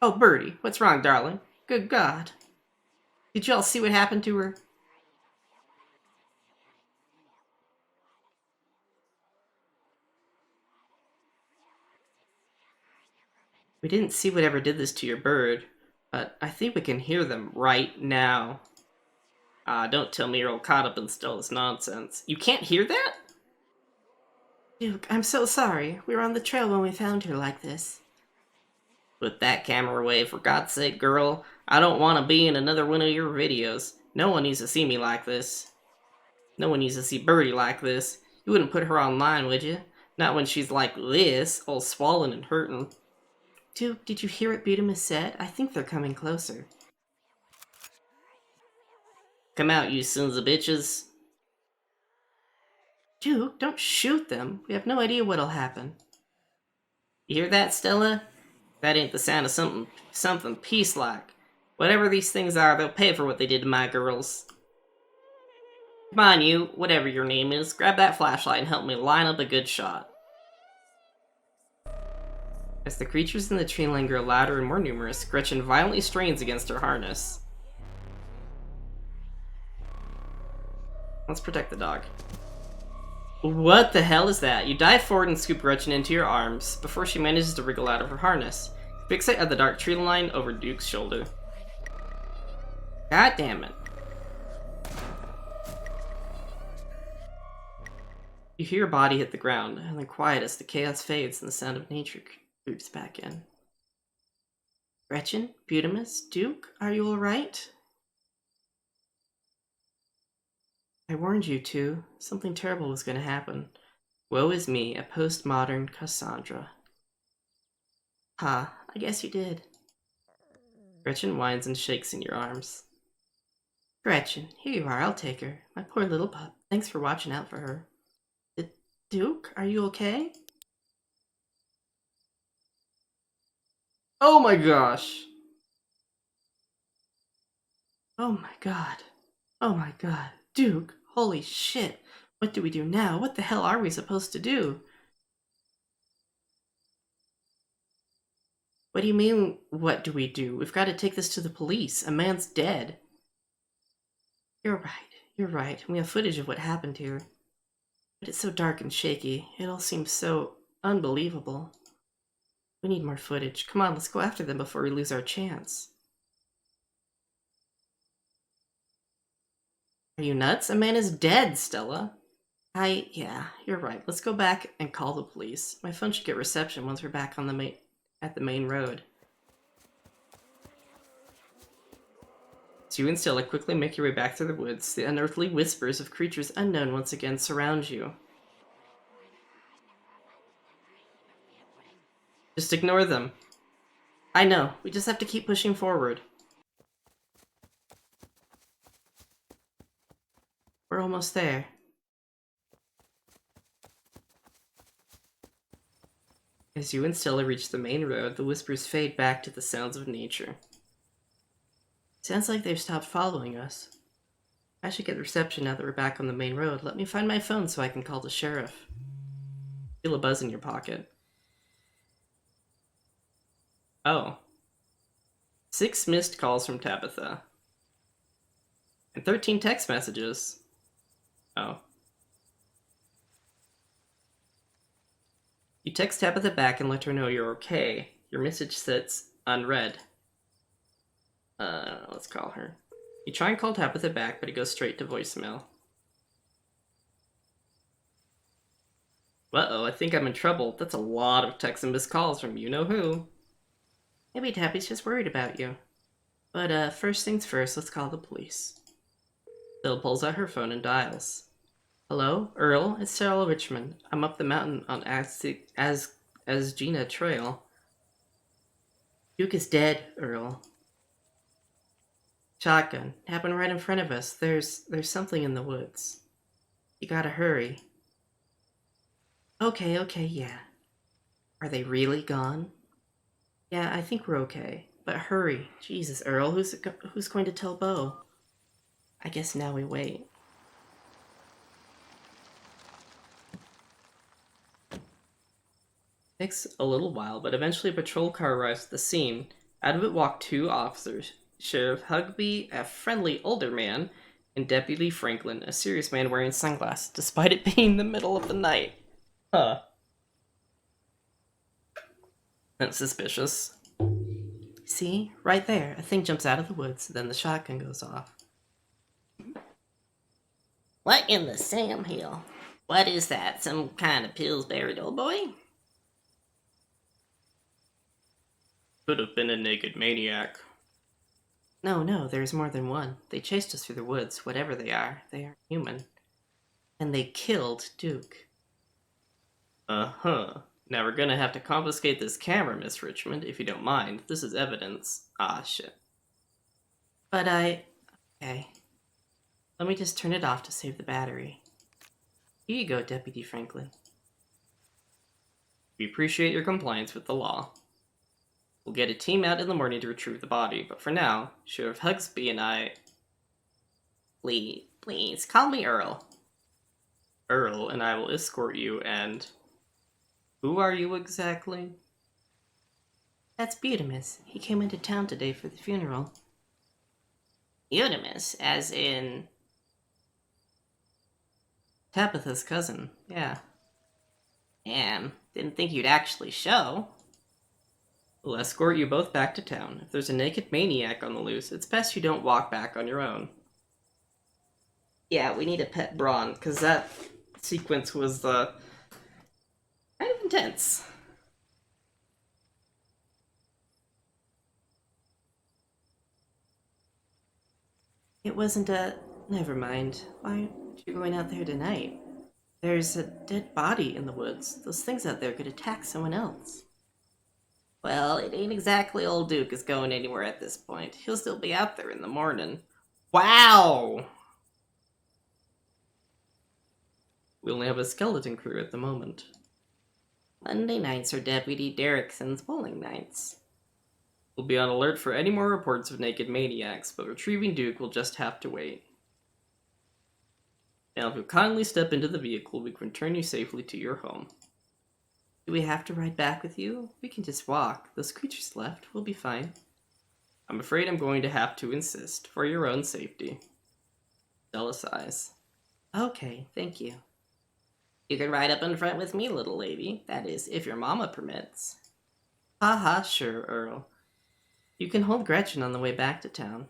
A: Oh, Birdie, what's wrong, darling? Good God. Did y'all see what happened to her? We didn't see whatever did this to your bird, but I think we can hear them right now. Ah, don't tell me you're all caught up in Stella's nonsense. You can't hear that? Duke, I'm so sorry. We were on the trail when we found her like this. Put that camera away, for God's sake, girl. I don't want to be in another one of your videos. No one needs to see me like this. No one needs to see Birdie like this. You wouldn't put her online, would you? Not when she's like this, all swollen and hurting. Duke, did you hear what Beatum has said? I think they're coming closer. Come out, you sons of bitches. Duke, don't shoot them. We have no idea what'll happen. You hear that, Stella? That ain't the sound of something peace-like. Whatever these things are, they'll pay for what they did to my girls. Come on, you, whatever your name is, grab that flashlight and help me line up a good shot. As the creatures in the tree line grow louder and more numerous, Gretchen violently strains against her harness. Let's protect the dog. What the hell is that? You dive forward and scoop Gretchen into your arms before she manages to wriggle out of her harness. Fixate at the dark tree line over Duke's shoulder. God damn it. You hear your body hit the ground, and then quiet as the chaos fades and the sound of nature creeps back in. Gretchen, Butimus, Duke, are you alright? I warned you two. Something terrible was going to happen. Woe is me, a postmodern Cassandra. Ha, I guess you did. Gretchen whines and shakes in your arms. Gretchen, here you are, I'll take her. My poor little pup. Thanks for watching out for her. Duke, are you okay? Oh my gosh! Oh my god. Oh my god. Duke, holy shit. What do we do now? What the hell are we supposed to do? What do you mean, what do we do? We've got to take this to the police. A man's dead. You're right. We have footage of what happened here. But it's so dark and shaky. It all seems so unbelievable. We need more footage. Come on, let's go after them before we lose our chance. Are you nuts? A man is dead, Stella. Yeah, you're right. Let's go back and call the police. My phone should get reception once we're back on at the main road. So you and Stella quickly make your way back through the woods. The unearthly whispers of creatures unknown once again surround you. Just ignore them. I know, we just have to keep pushing forward. We're almost there. As you and Stella reach the main road, the whispers fade back to the sounds of nature. Sounds like they've stopped following us. I should get reception now that we're back on the main road. Let me find my phone so I can call the sheriff. Feel a buzz in your pocket. Oh. 6 missed calls from Tabitha. And 13 text messages. Oh. You text Tabitha back and let her know you're okay. Your message sits unread. Let's call her. You try and call Tabitha back, but it goes straight to voicemail. Uh-oh, I think I'm in trouble. That's a lot of texts and missed calls from you-know-who. Maybe Tabby's just worried about you. But, first things first, let's call the police. Bill pulls out her phone and dials. Hello, Earl, it's Sarah Richmond. I'm up the mountain on Asgina Trail. Duke is dead, Earl. Shotgun. Happened right in front of us. There's something in the woods. You gotta hurry. Okay, yeah. Are they really gone? Yeah, I think we're okay. But hurry. Jesus, Earl, who's going to tell Bo? I guess now we wait. Takes a little while, but eventually a patrol car arrives at the scene. Out of it walk two officers, Sheriff Hugby, a friendly older man, and Deputy Franklin, a serious man wearing sunglasses, despite it being the middle of the night. Huh. That's suspicious. See? Right there. A thing jumps out of the woods, then the shotgun goes off.
B: What in the Sam Hill? What is that? Some kind of Pillsbury Doughboy?
A: Could have been a naked maniac. No, there's more than one. They chased us through the woods, whatever they are. They aren't human. And they killed Duke. Uh-huh. Now we're gonna have to confiscate this camera, Miss Richmond, if you don't mind. This is evidence. Ah, shit. But okay. Let me just turn it off to save the battery. Here you go, Deputy Franklin. We appreciate your compliance with the law. We'll get a team out in the morning to retrieve the body, but for now, Sheriff Hugsby and I...
B: Please, call me Earl.
A: Earl and I will escort you and... Who are you exactly? That's Butimus. He came into town today for the funeral.
B: Butimus, as in...
A: Tabitha's cousin, yeah.
B: Damn, didn't think you'd actually show.
A: We'll escort you both back to town. If there's a naked maniac on the loose, it's best you don't walk back on your own. Yeah, we need a pet Brawn, because that sequence was, kind of intense. It wasn't a... Never mind. Why aren't you going out there tonight? There's a dead body in the woods. Those things out there could attack someone else.
B: Well, it ain't exactly old Duke is going anywhere at this point. He'll still be out there in the morning.
A: Wow! We only have a skeleton crew at the moment.
B: Monday nights are Deputy Derrickson's bowling nights.
A: We'll be on alert for any more reports of naked maniacs, but retrieving Duke will just have to wait. Now, if you'll kindly step into the vehicle, we can return you safely to your home. Do we have to ride back with you? We can just walk. Those creatures left. We'll be fine. I'm afraid I'm going to have to insist, for your own safety. Stella sighs. Okay, thank you.
B: You can ride up in front with me, little lady. That is, if your mama permits.
A: Haha, sure, Earl. You can hold Gretchen on the way back to town.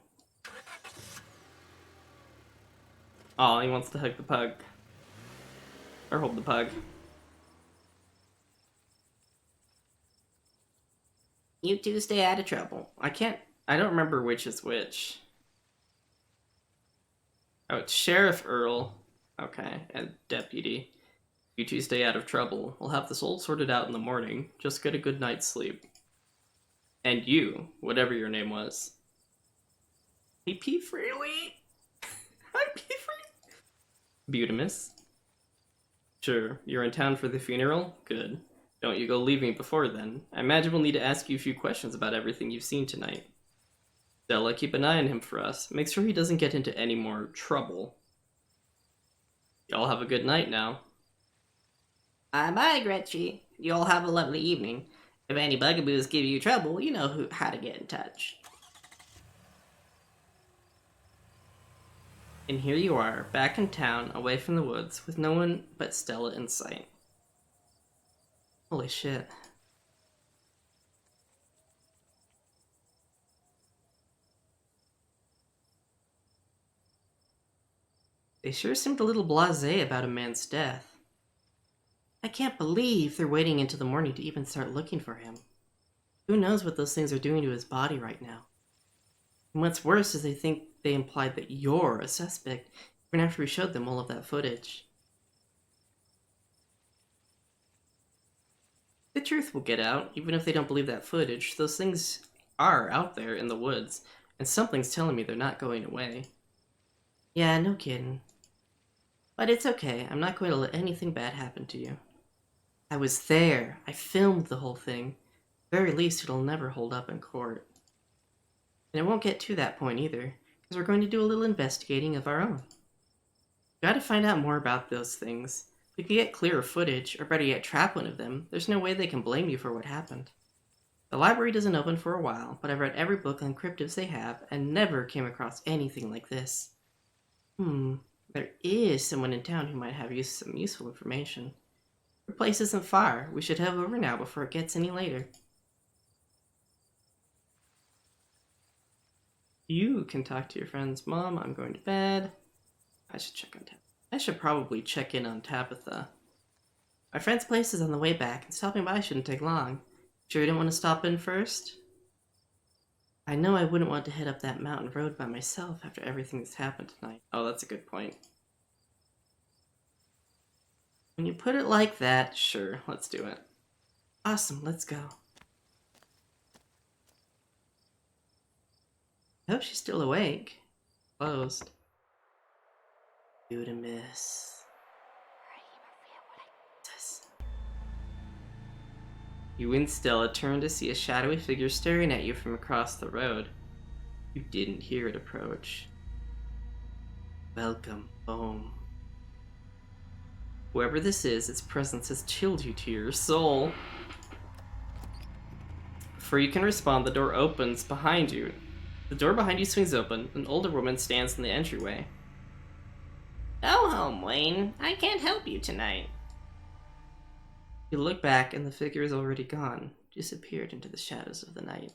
A: Aw, he wants to hug the pug. Or hold the pug.
B: You two stay out of trouble.
A: I don't remember which is which. Oh, it's Sheriff Earl. Okay, and Deputy. You two stay out of trouble. We'll have this all sorted out in the morning. Just get a good night's sleep. And you, whatever your name was. P.P. Freely? I'm P. Freely. Butimus. Sure, you're in town for the funeral? Good. Don't you go leave me before then. I imagine we'll need to ask you a few questions about everything you've seen tonight. Stella, keep an eye on him for us. Make sure he doesn't get into any more trouble. Y'all have a good night now.
B: Bye-bye, Gretchy. You all have a lovely evening. If any bugaboos give you trouble, you know how to get in touch.
A: And here you are, back in town, away from the woods, with no one but Stella in sight. Holy shit. They sure seemed a little blasé about a man's death. I can't believe they're waiting into the morning to even start looking for him. Who knows what those things are doing to his body right now? And what's worse is they think they implied that you're a suspect, even after we showed them all of that footage. The truth will get out, even if they don't believe that footage. Those things are out there in the woods, and something's telling me they're not going away. Yeah, no kidding. But it's okay, I'm not going to let anything bad happen to you. I was there. I filmed the whole thing. At the very least, it'll never hold up in court. And it won't get to that point either, because we're going to do a little investigating of our own. We gotta find out more about those things. If you get clearer footage, or better yet trap one of them, there's no way they can blame you for what happened. The library doesn't open for a while, but I've read every book on cryptids they have and never came across anything like this. There is someone in town who might have some useful information. Your place isn't far. We should head over now before it gets any later. You can talk to your friends. Mom, I'm going to bed. I should check on Tabitha. I should probably check in on Tabitha. My friend's place is on the way back, and stopping by shouldn't take long. Sure you don't want to stop in first? I know I wouldn't want to head up that mountain road by myself after everything that's happened tonight. Oh, that's a good point. When you put it like that, sure, let's do it. Awesome, let's go. I hope she's still awake. Closed. You to miss. You and Stella turn to see a shadowy figure staring at you from across the road. You didn't hear it approach. Welcome home. Whoever this is, its presence has chilled you to your soul. Before you can respond, the door opens behind you. The door behind you swings open. An older woman stands in the entryway.
B: Go home, Wayne. I can't help you tonight.
A: You look back and the figure is already gone, disappeared into the shadows of the night.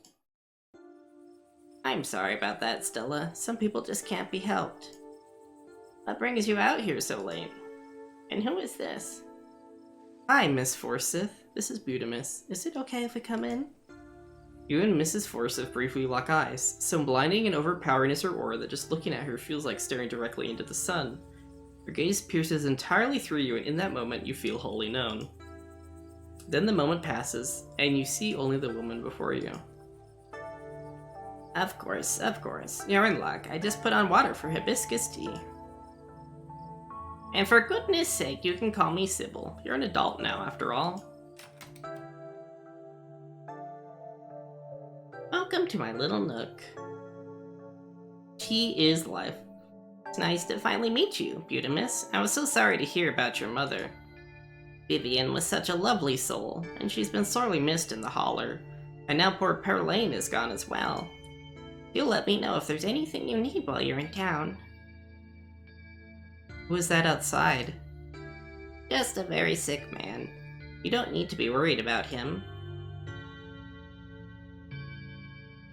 B: I'm sorry about that, Stella. Some people just can't be helped. What brings you out here so late? And who is this?
A: Hi, Miss Forsyth. This is Butimus. Is it okay if we come in? You and Mrs. Forsyth briefly lock eyes. So blinding and overpowering is her aura that just looking at her feels like staring directly into the sun. Her gaze pierces entirely through you, and in that moment you feel wholly known. Then the moment passes, and you see only the woman before you.
B: Of course. You're in luck. I just put on water for hibiscus tea. And for goodness sake, you can call me Sybil. You're an adult now, after all. Welcome to my little nook. Tea is life. It's nice to finally meet you, Butimus. I was so sorry to hear about your mother. Vivian was such a lovely soul, and she's been sorely missed in the holler. And now poor Perlane is gone as well. You'll let me know if there's anything you need while you're in town.
A: Who is that outside?
B: Just a very sick man. You don't need to be worried about him.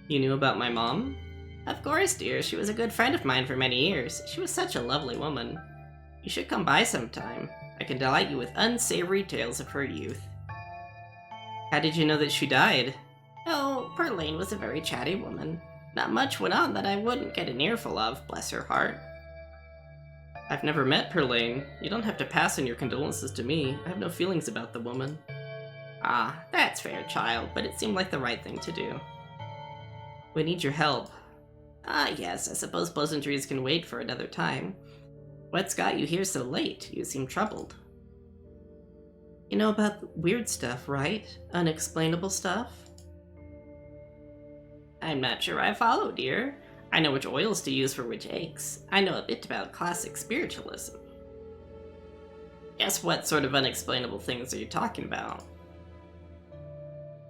A: You knew about my mom?
B: Of course, dear. She was a good friend of mine for many years. She was such a lovely woman. You should come by sometime. I can delight you with unsavory tales of her youth.
A: How did you know that she died?
B: Oh, Perlane was a very chatty woman. Not much went on that I wouldn't get an earful of, bless her heart.
A: I've never met Perlane. You don't have to pass on your condolences to me. I have no feelings about the woman.
B: Ah, that's fair, child, but it seemed like the right thing to do.
A: We need your help.
B: Ah, yes, I suppose pleasantries can wait for another time. What's got you here so late? You seem troubled.
A: You know about weird stuff, right? Unexplainable stuff?
B: I'm not sure I follow, dear. I know which oils to use for which aches. I know a bit about classic spiritualism. Guess what sort of unexplainable things are you talking about?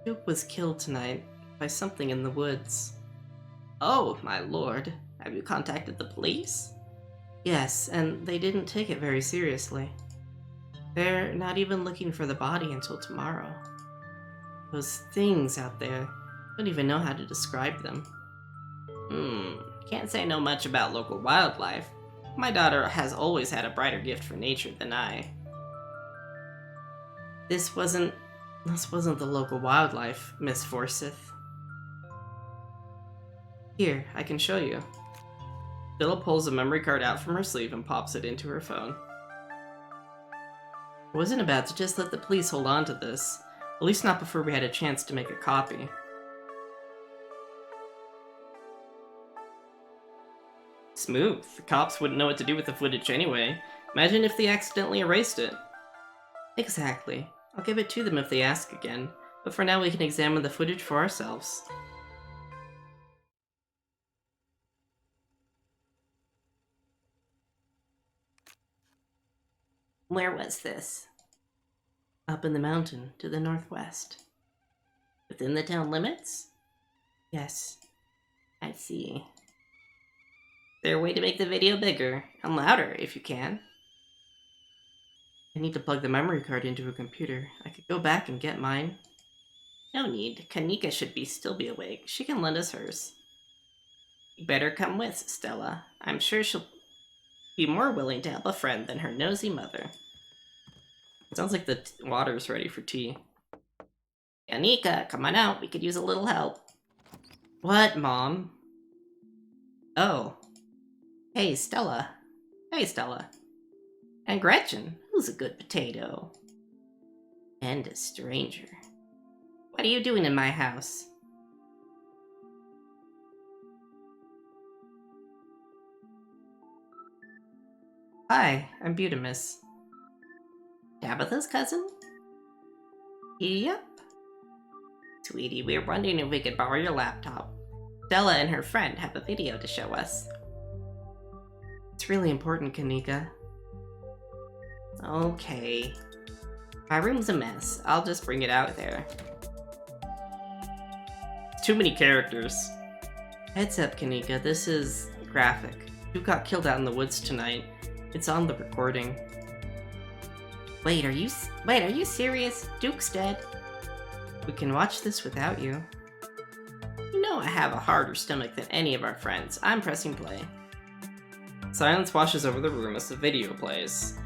A: Duke was killed tonight by something in the woods.
B: Oh, my lord. Have you contacted the police?
A: Yes, and they didn't take it very seriously. They're not even looking for the body until tomorrow. Those things out there, I don't even know how to describe them.
B: Can't say no much about local wildlife. My daughter has always had a brighter gift for nature than I.
A: This wasn't the local wildlife, Miss Forsyth. Here, I can show you. Philip pulls a memory card out from her sleeve and pops it into her phone. I wasn't about to just let the police hold on to this, at least not before we had a chance to make a copy. Smooth. The cops wouldn't know what to do with the footage anyway. Imagine if they accidentally erased it. Exactly. I'll give it to them if they ask again, but for now we can examine the footage for ourselves.
B: Where was this?
A: Up in the mountain to the northwest.
B: Within the town limits?
A: Yes.
B: I see. Is there a way to make the video bigger and louder if you can?
A: I need to plug the memory card into a computer. I could go back and get mine.
B: No need. Kanika should still be awake. She can lend us hers. You better come with, Stella. I'm sure she'll be more willing to help a friend than her nosy mother.
A: It sounds like the water's ready for tea.
B: Kanika, come on out. We could use a little help.
A: What, Mom?
B: Oh. Hey, Stella. Hey, Stella. And Gretchen, who's a good potato. And a stranger. What are you doing in my house?
A: Hi, I'm Butamus.
B: Tabitha's cousin? Yep. Sweetie, we were wondering if we could borrow your laptop. Stella and her friend have a video to show us.
A: It's really important, Kanika.
B: Okay. My room's a mess. I'll just bring it out there.
A: Too many characters. Heads up, Kanika. This is graphic. Duke got killed out in the woods tonight. It's on the recording.
B: Wait, are you serious? Duke's dead.
A: We can watch this without you.
B: You know I have a harder stomach than any of our friends. I'm pressing play.
A: Silence washes over the room as the video plays.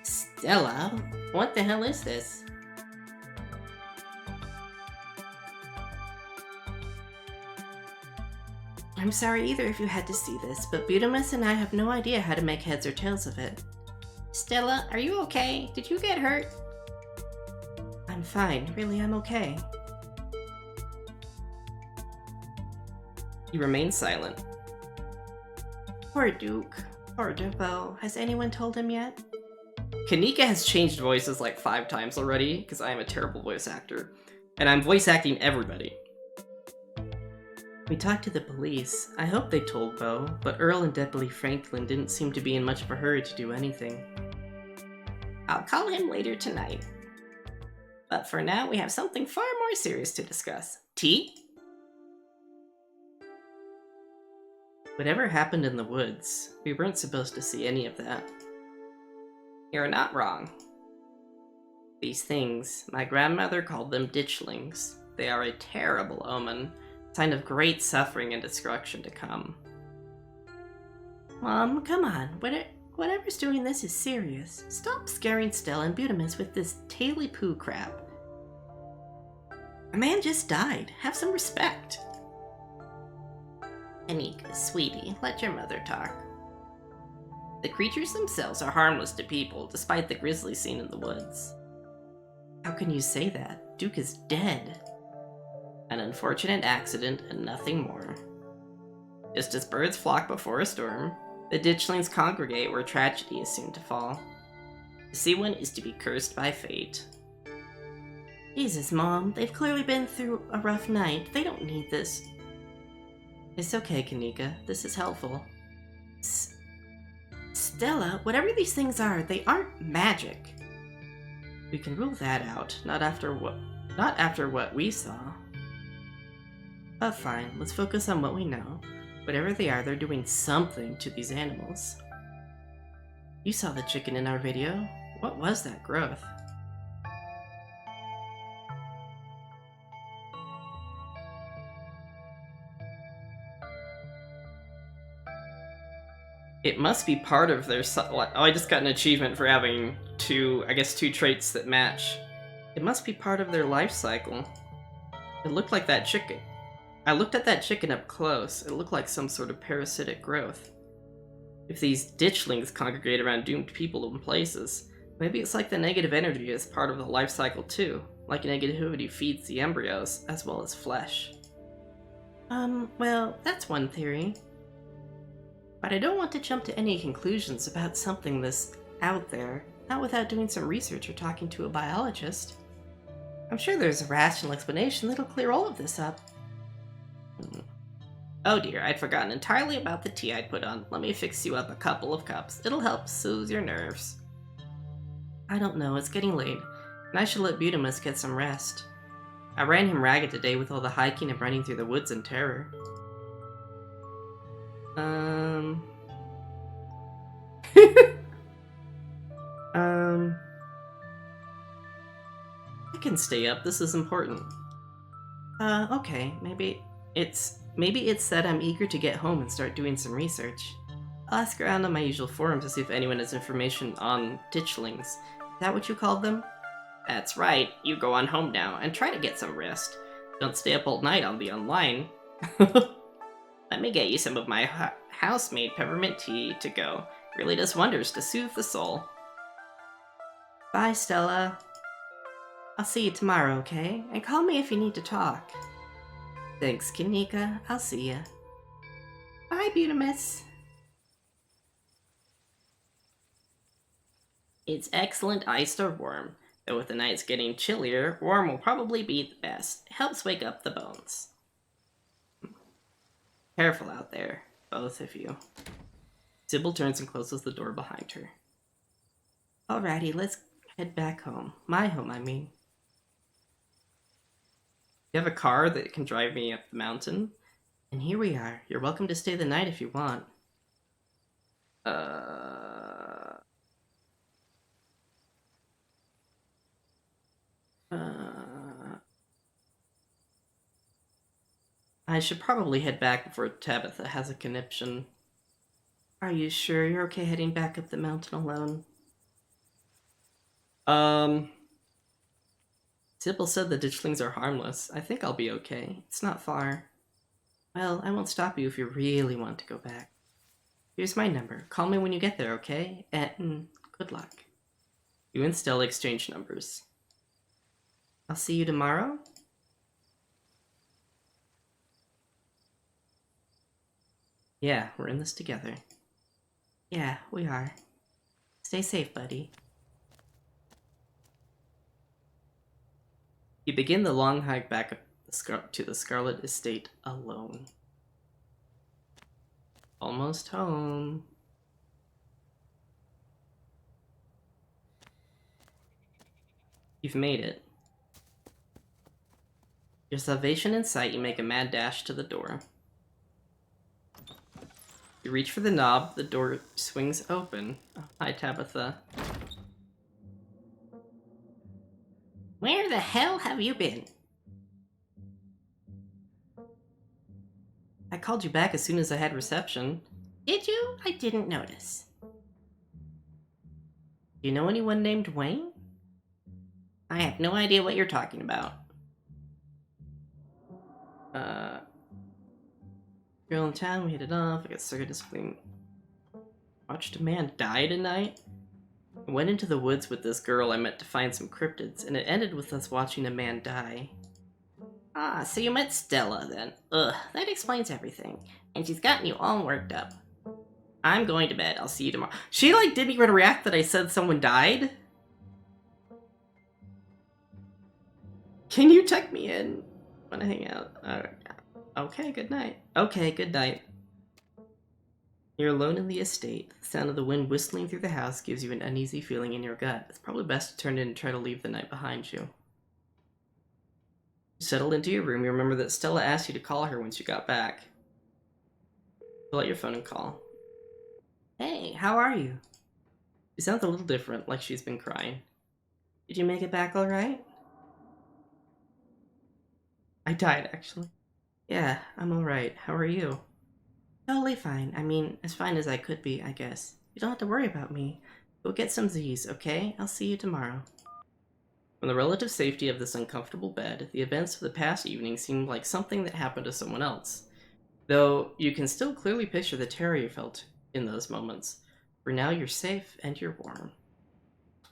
B: Stella, what the hell is this?
A: I'm sorry either if you had to see this, but Butamus and I have no idea how to make heads or tails of it.
B: Stella, are you okay? Did you get hurt?
A: I'm fine. Really, I'm okay. He remains silent.
B: Poor Duke. Poor Dupo. Has anyone told him yet?
A: Kanika has changed voices like 5 times already, because I am a terrible voice actor. And I'm voice acting everybody. We talked to the police. I hope they told Bo, but Earl and Deputy Franklin didn't seem to be in much of a hurry to do anything.
B: I'll call him later tonight. But for now, we have something far more serious to discuss. Tea?
A: Whatever happened in the woods, we weren't supposed to see any of that.
B: You're not wrong.
A: These things, my grandmother called them ditchlings. They are a terrible omen, sign of great suffering and destruction to come.
B: Mom, come on. Whatever's doing this is serious. Stop scaring Stella and Butamus with this taily poo crap. A man just died. Have some respect. Anika, sweetie, let your mother talk. The creatures themselves are harmless to people, despite the grisly scene in the woods.
A: How can you say that? Duke is dead.
B: An unfortunate accident and nothing more. Just as birds flock before a storm, the ditchlings congregate where tragedy is soon to fall. To see one is to be cursed by fate.
A: Jesus, Mom, they've clearly been through a rough night. They don't need this. It's okay, Kanika. This is helpful.
B: Stella, whatever these things are, they aren't magic.
A: We can rule that out, not after what we saw. But fine, let's focus on what we know. Whatever they are, they're doing something to these animals. You saw the chicken in our video. What was that growth? It must be part of their... Oh, I just got an achievement for having two traits that match. It must be part of their life cycle. It looked like that chicken. I looked at that chicken up close. It looked like some sort of parasitic growth. If these ditchlings congregate around doomed people in places, maybe it's like the negative energy is part of the life cycle too. Like negativity feeds the embryos, as well as flesh.
B: Well, that's one theory. But I don't want to jump to any conclusions about something this out there, not without doing some research or talking to a biologist. I'm sure there's a rational explanation that'll clear all of this up. Oh dear, I'd forgotten entirely about the tea I'd put on. Let me fix you up a couple of cups. It'll help soothe your nerves. I don't know, it's getting late, and I should let Butamus get some rest. I ran him ragged today with all the hiking and running through the woods in terror. I can stay up, this is important. Okay, maybe it's that I'm eager to get home and start doing some research. I'll ask around on my usual forums to see if anyone has information on ditchlings. Is that what you called them? That's right, you go on home now and try to get some rest. Don't stay up all night on the online. Let me get you some of my house-made peppermint tea to go. Really does wonders to soothe the soul. Bye, Stella. I'll see you tomorrow, okay? And call me if you need to talk. Thanks, Kanika. I'll see ya. Bye, Butamus. It's excellent iced or warm. Though with the nights getting chillier, warm will probably be the best. It helps wake up the bones. Careful out there, both of you. Sybil turns and closes the door behind her. Alrighty, let's head back home. My home, I mean. You have a car that can drive me up the mountain? And here we are. You're welcome to stay the night if you want. I should probably head back before Tabitha has a conniption. Are you sure you're okay heading back up the mountain alone? Sybil said the ditchlings are harmless. I think I'll be okay. It's not far. Well, I won't stop you if you really want to go back. Here's my number. Call me when you get there, okay? And good luck. You and Stella exchange numbers. I'll see you tomorrow? Yeah, we're in this together. Yeah, we are. Stay safe, buddy. You begin the long hike back up to the Scarlet Estate alone. Almost home. You've made it. Your salvation in sight, you make a mad dash to the door. You reach for the knob, the door swings open. Oh, hi, Tabitha. Where the hell have you been? I called you back as soon as I had reception. Did you? I didn't notice. Do you know anyone named Wayne? I have no idea what you're talking about. Girl in town, we hit it off. I got circuit discipline. Watched a man die tonight. I went into the woods with this girl I met to find some cryptids, and it ended with us watching a man die. Ah, so you met Stella then. Ugh, that explains everything. And she's gotten you all worked up. I'm going to bed. I'll see you tomorrow. She, didn't even react that I said someone died? Can you check me in? Want to hang out? Okay, good night. Okay, good night. You're alone in the estate. The sound of the wind whistling through the house gives you an uneasy feeling in your gut. It's probably best to turn in and try to leave the night behind you. You settle into your room. You remember that Stella asked you to call her once you got back. Pull out your phone and call. Hey, how are you? She sounds a little different, like she's been crying. Did you make it back all right? I died, actually. Yeah, I'm alright. How are you? Totally fine. I mean, as fine as I could be, I guess. You don't have to worry about me. Go get some Z's, okay? I'll see you tomorrow. From the relative safety of this uncomfortable bed, the events of the past evening seemed like something that happened to someone else. Though, you can still clearly picture the terror you felt in those moments. For now, you're safe and you're warm.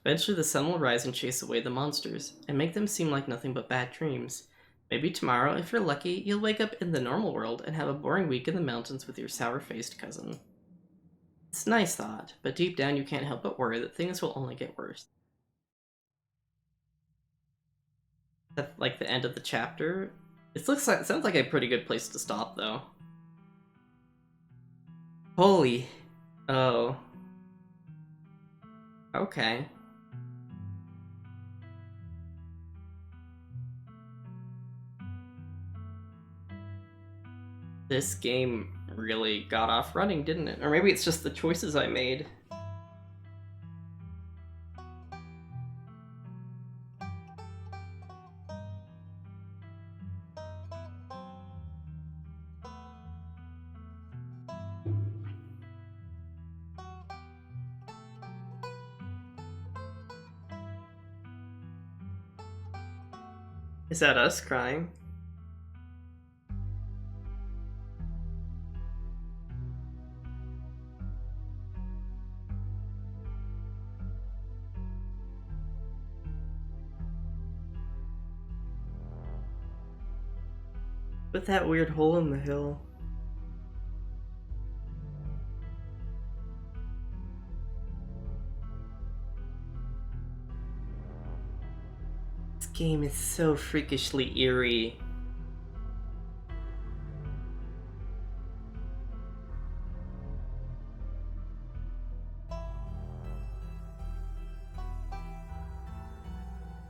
B: Eventually, the sun will rise and chase away the monsters, and make them seem like nothing but bad dreams. Maybe tomorrow, if you're lucky, you'll wake up in the normal world and have a boring week in the mountains with your sour-faced cousin. It's a nice thought, but deep down you can't help but worry that things will only get worse. That's like the end of the chapter. It sounds like a pretty good place to stop, though. Holy. Oh. Okay.
A: This game really got off running, didn't it? Or maybe it's just the choices I made. Is that us crying? With that weird hole in the hill. This game is so freakishly eerie.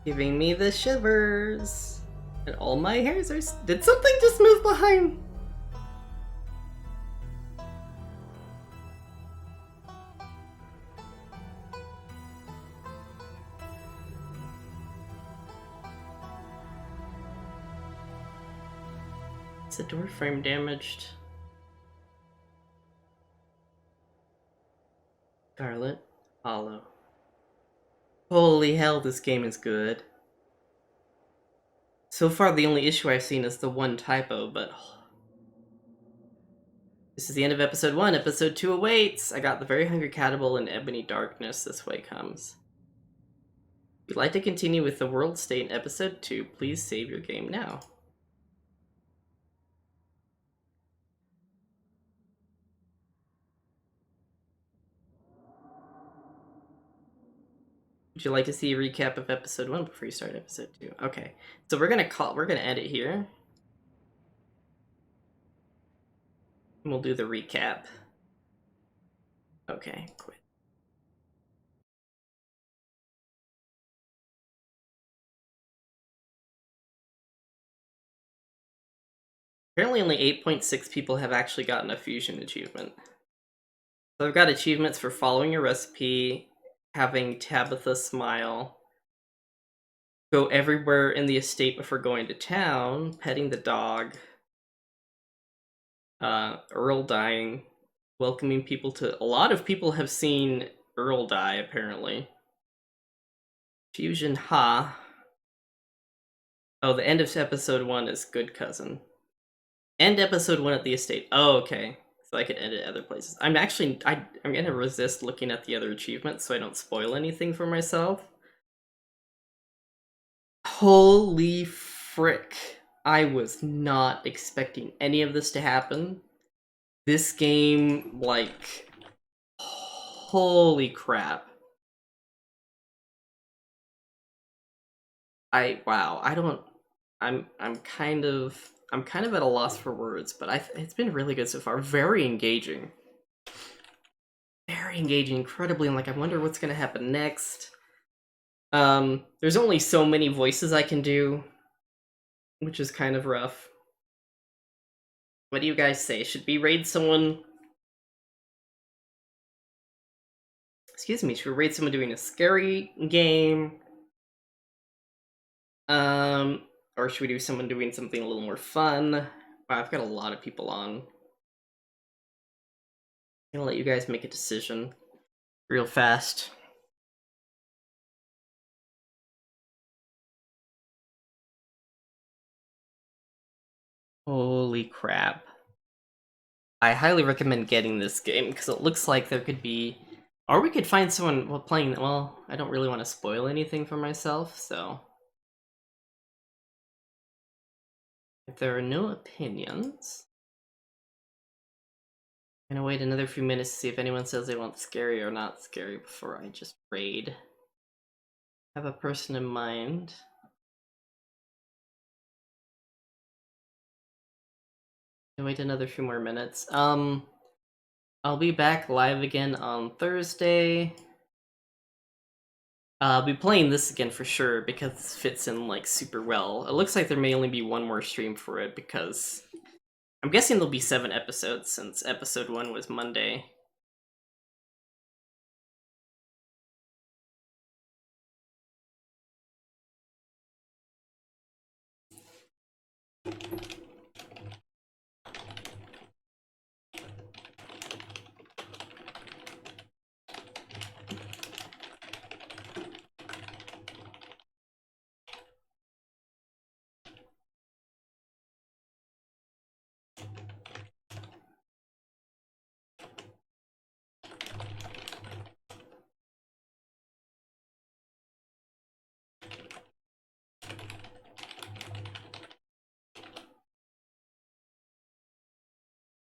A: Giving me the shivers. And all my hairs are... Did something just move behind? Is the door frame damaged? Scarlet Hollow. Holy hell, this game is good. So far, the only issue I've seen is the one typo, but... This is the end of episode 1. Episode 2 awaits! I got the Very Hungry Cannibal and Ebony Darkness this way comes. If you'd like to continue with the World State in episode 2, please save your game now. Would you like to see a recap of episode 1 before you start episode 2? Okay. So we're gonna end it here. And we'll do the recap. Okay, quit. Apparently only 8.6 people have actually gotten a fusion achievement. So I've got achievements for following a recipe, having Tabitha smile, go everywhere in the estate before going to town, petting the dog, Earl dying, welcoming people to... A lot of people have seen Earl die, apparently. Fusion Ha. Oh, the end of episode 1 is Good Cousin. End episode 1 at the estate. Oh, okay. So I could end it other places. I'm gonna resist looking at the other achievements so I don't spoil anything for myself. Holy frick. I was not expecting any of this to happen. This game, like... Holy crap. Wow, I'm kind of at a loss for words, but it's been really good so far. Very engaging. Very engaging, incredibly, and like I wonder what's gonna happen next. There's only so many voices I can do, which is kind of rough. What do you guys say? Should we raid someone? Excuse me, should we raid someone doing a scary game? Or should we do someone doing something a little more fun? Wow, I've got a lot of people on. I'm gonna let you guys make a decision real fast. Holy crap. I highly recommend getting this game, because it looks like there could be... Or we could find someone playing... Well, I don't really want to spoil anything for myself, so... If there are no opinions... I'm gonna wait another few minutes to see if anyone says they want scary or not scary before I just raid. I have a person in mind. Wait another few more minutes. I'll be back live again on Thursday. I'll be playing this again for sure because it fits in like super well. It looks like there may only be one more stream for it because I'm guessing there'll be 7 episodes since episode 1 was Monday.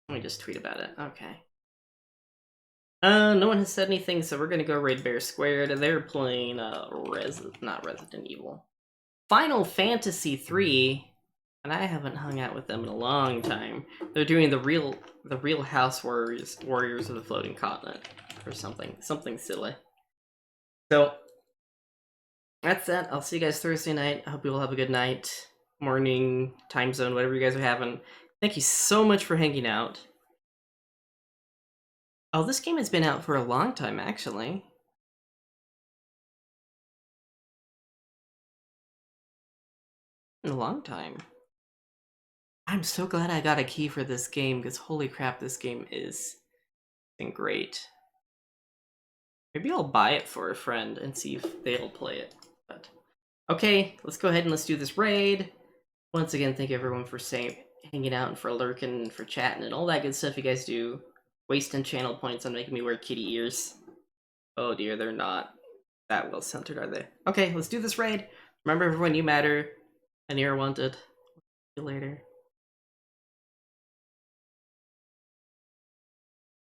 A: Let me just tweet about it. Okay. No one has said anything, so we're gonna go raid Bear Squared. They're playing not Resident Evil, Final Fantasy 3, and I haven't hung out with them in a long time. They're doing the real House Warriors of the Floating Continent, or something silly. So that's that. I'll see you guys Thursday night. I hope you all have a good night, morning, time zone, whatever you guys are having. Thank you so much for hanging out. Oh, this game has been out for a long time, actually. In a long time. I'm so glad I got a key for this game, because holy crap, this game is been great. Maybe I'll buy it for a friend and see if they'll play it. But okay, let's go ahead and let's do this raid. Once again, thank you everyone for hanging out and for lurking and for chatting and all that good stuff you guys do. Wasting channel points on making me wear kitty ears. Oh dear, they're not that well centered, are they? Okay, let's do this raid. Remember everyone, you matter, and you're wanted. See you later.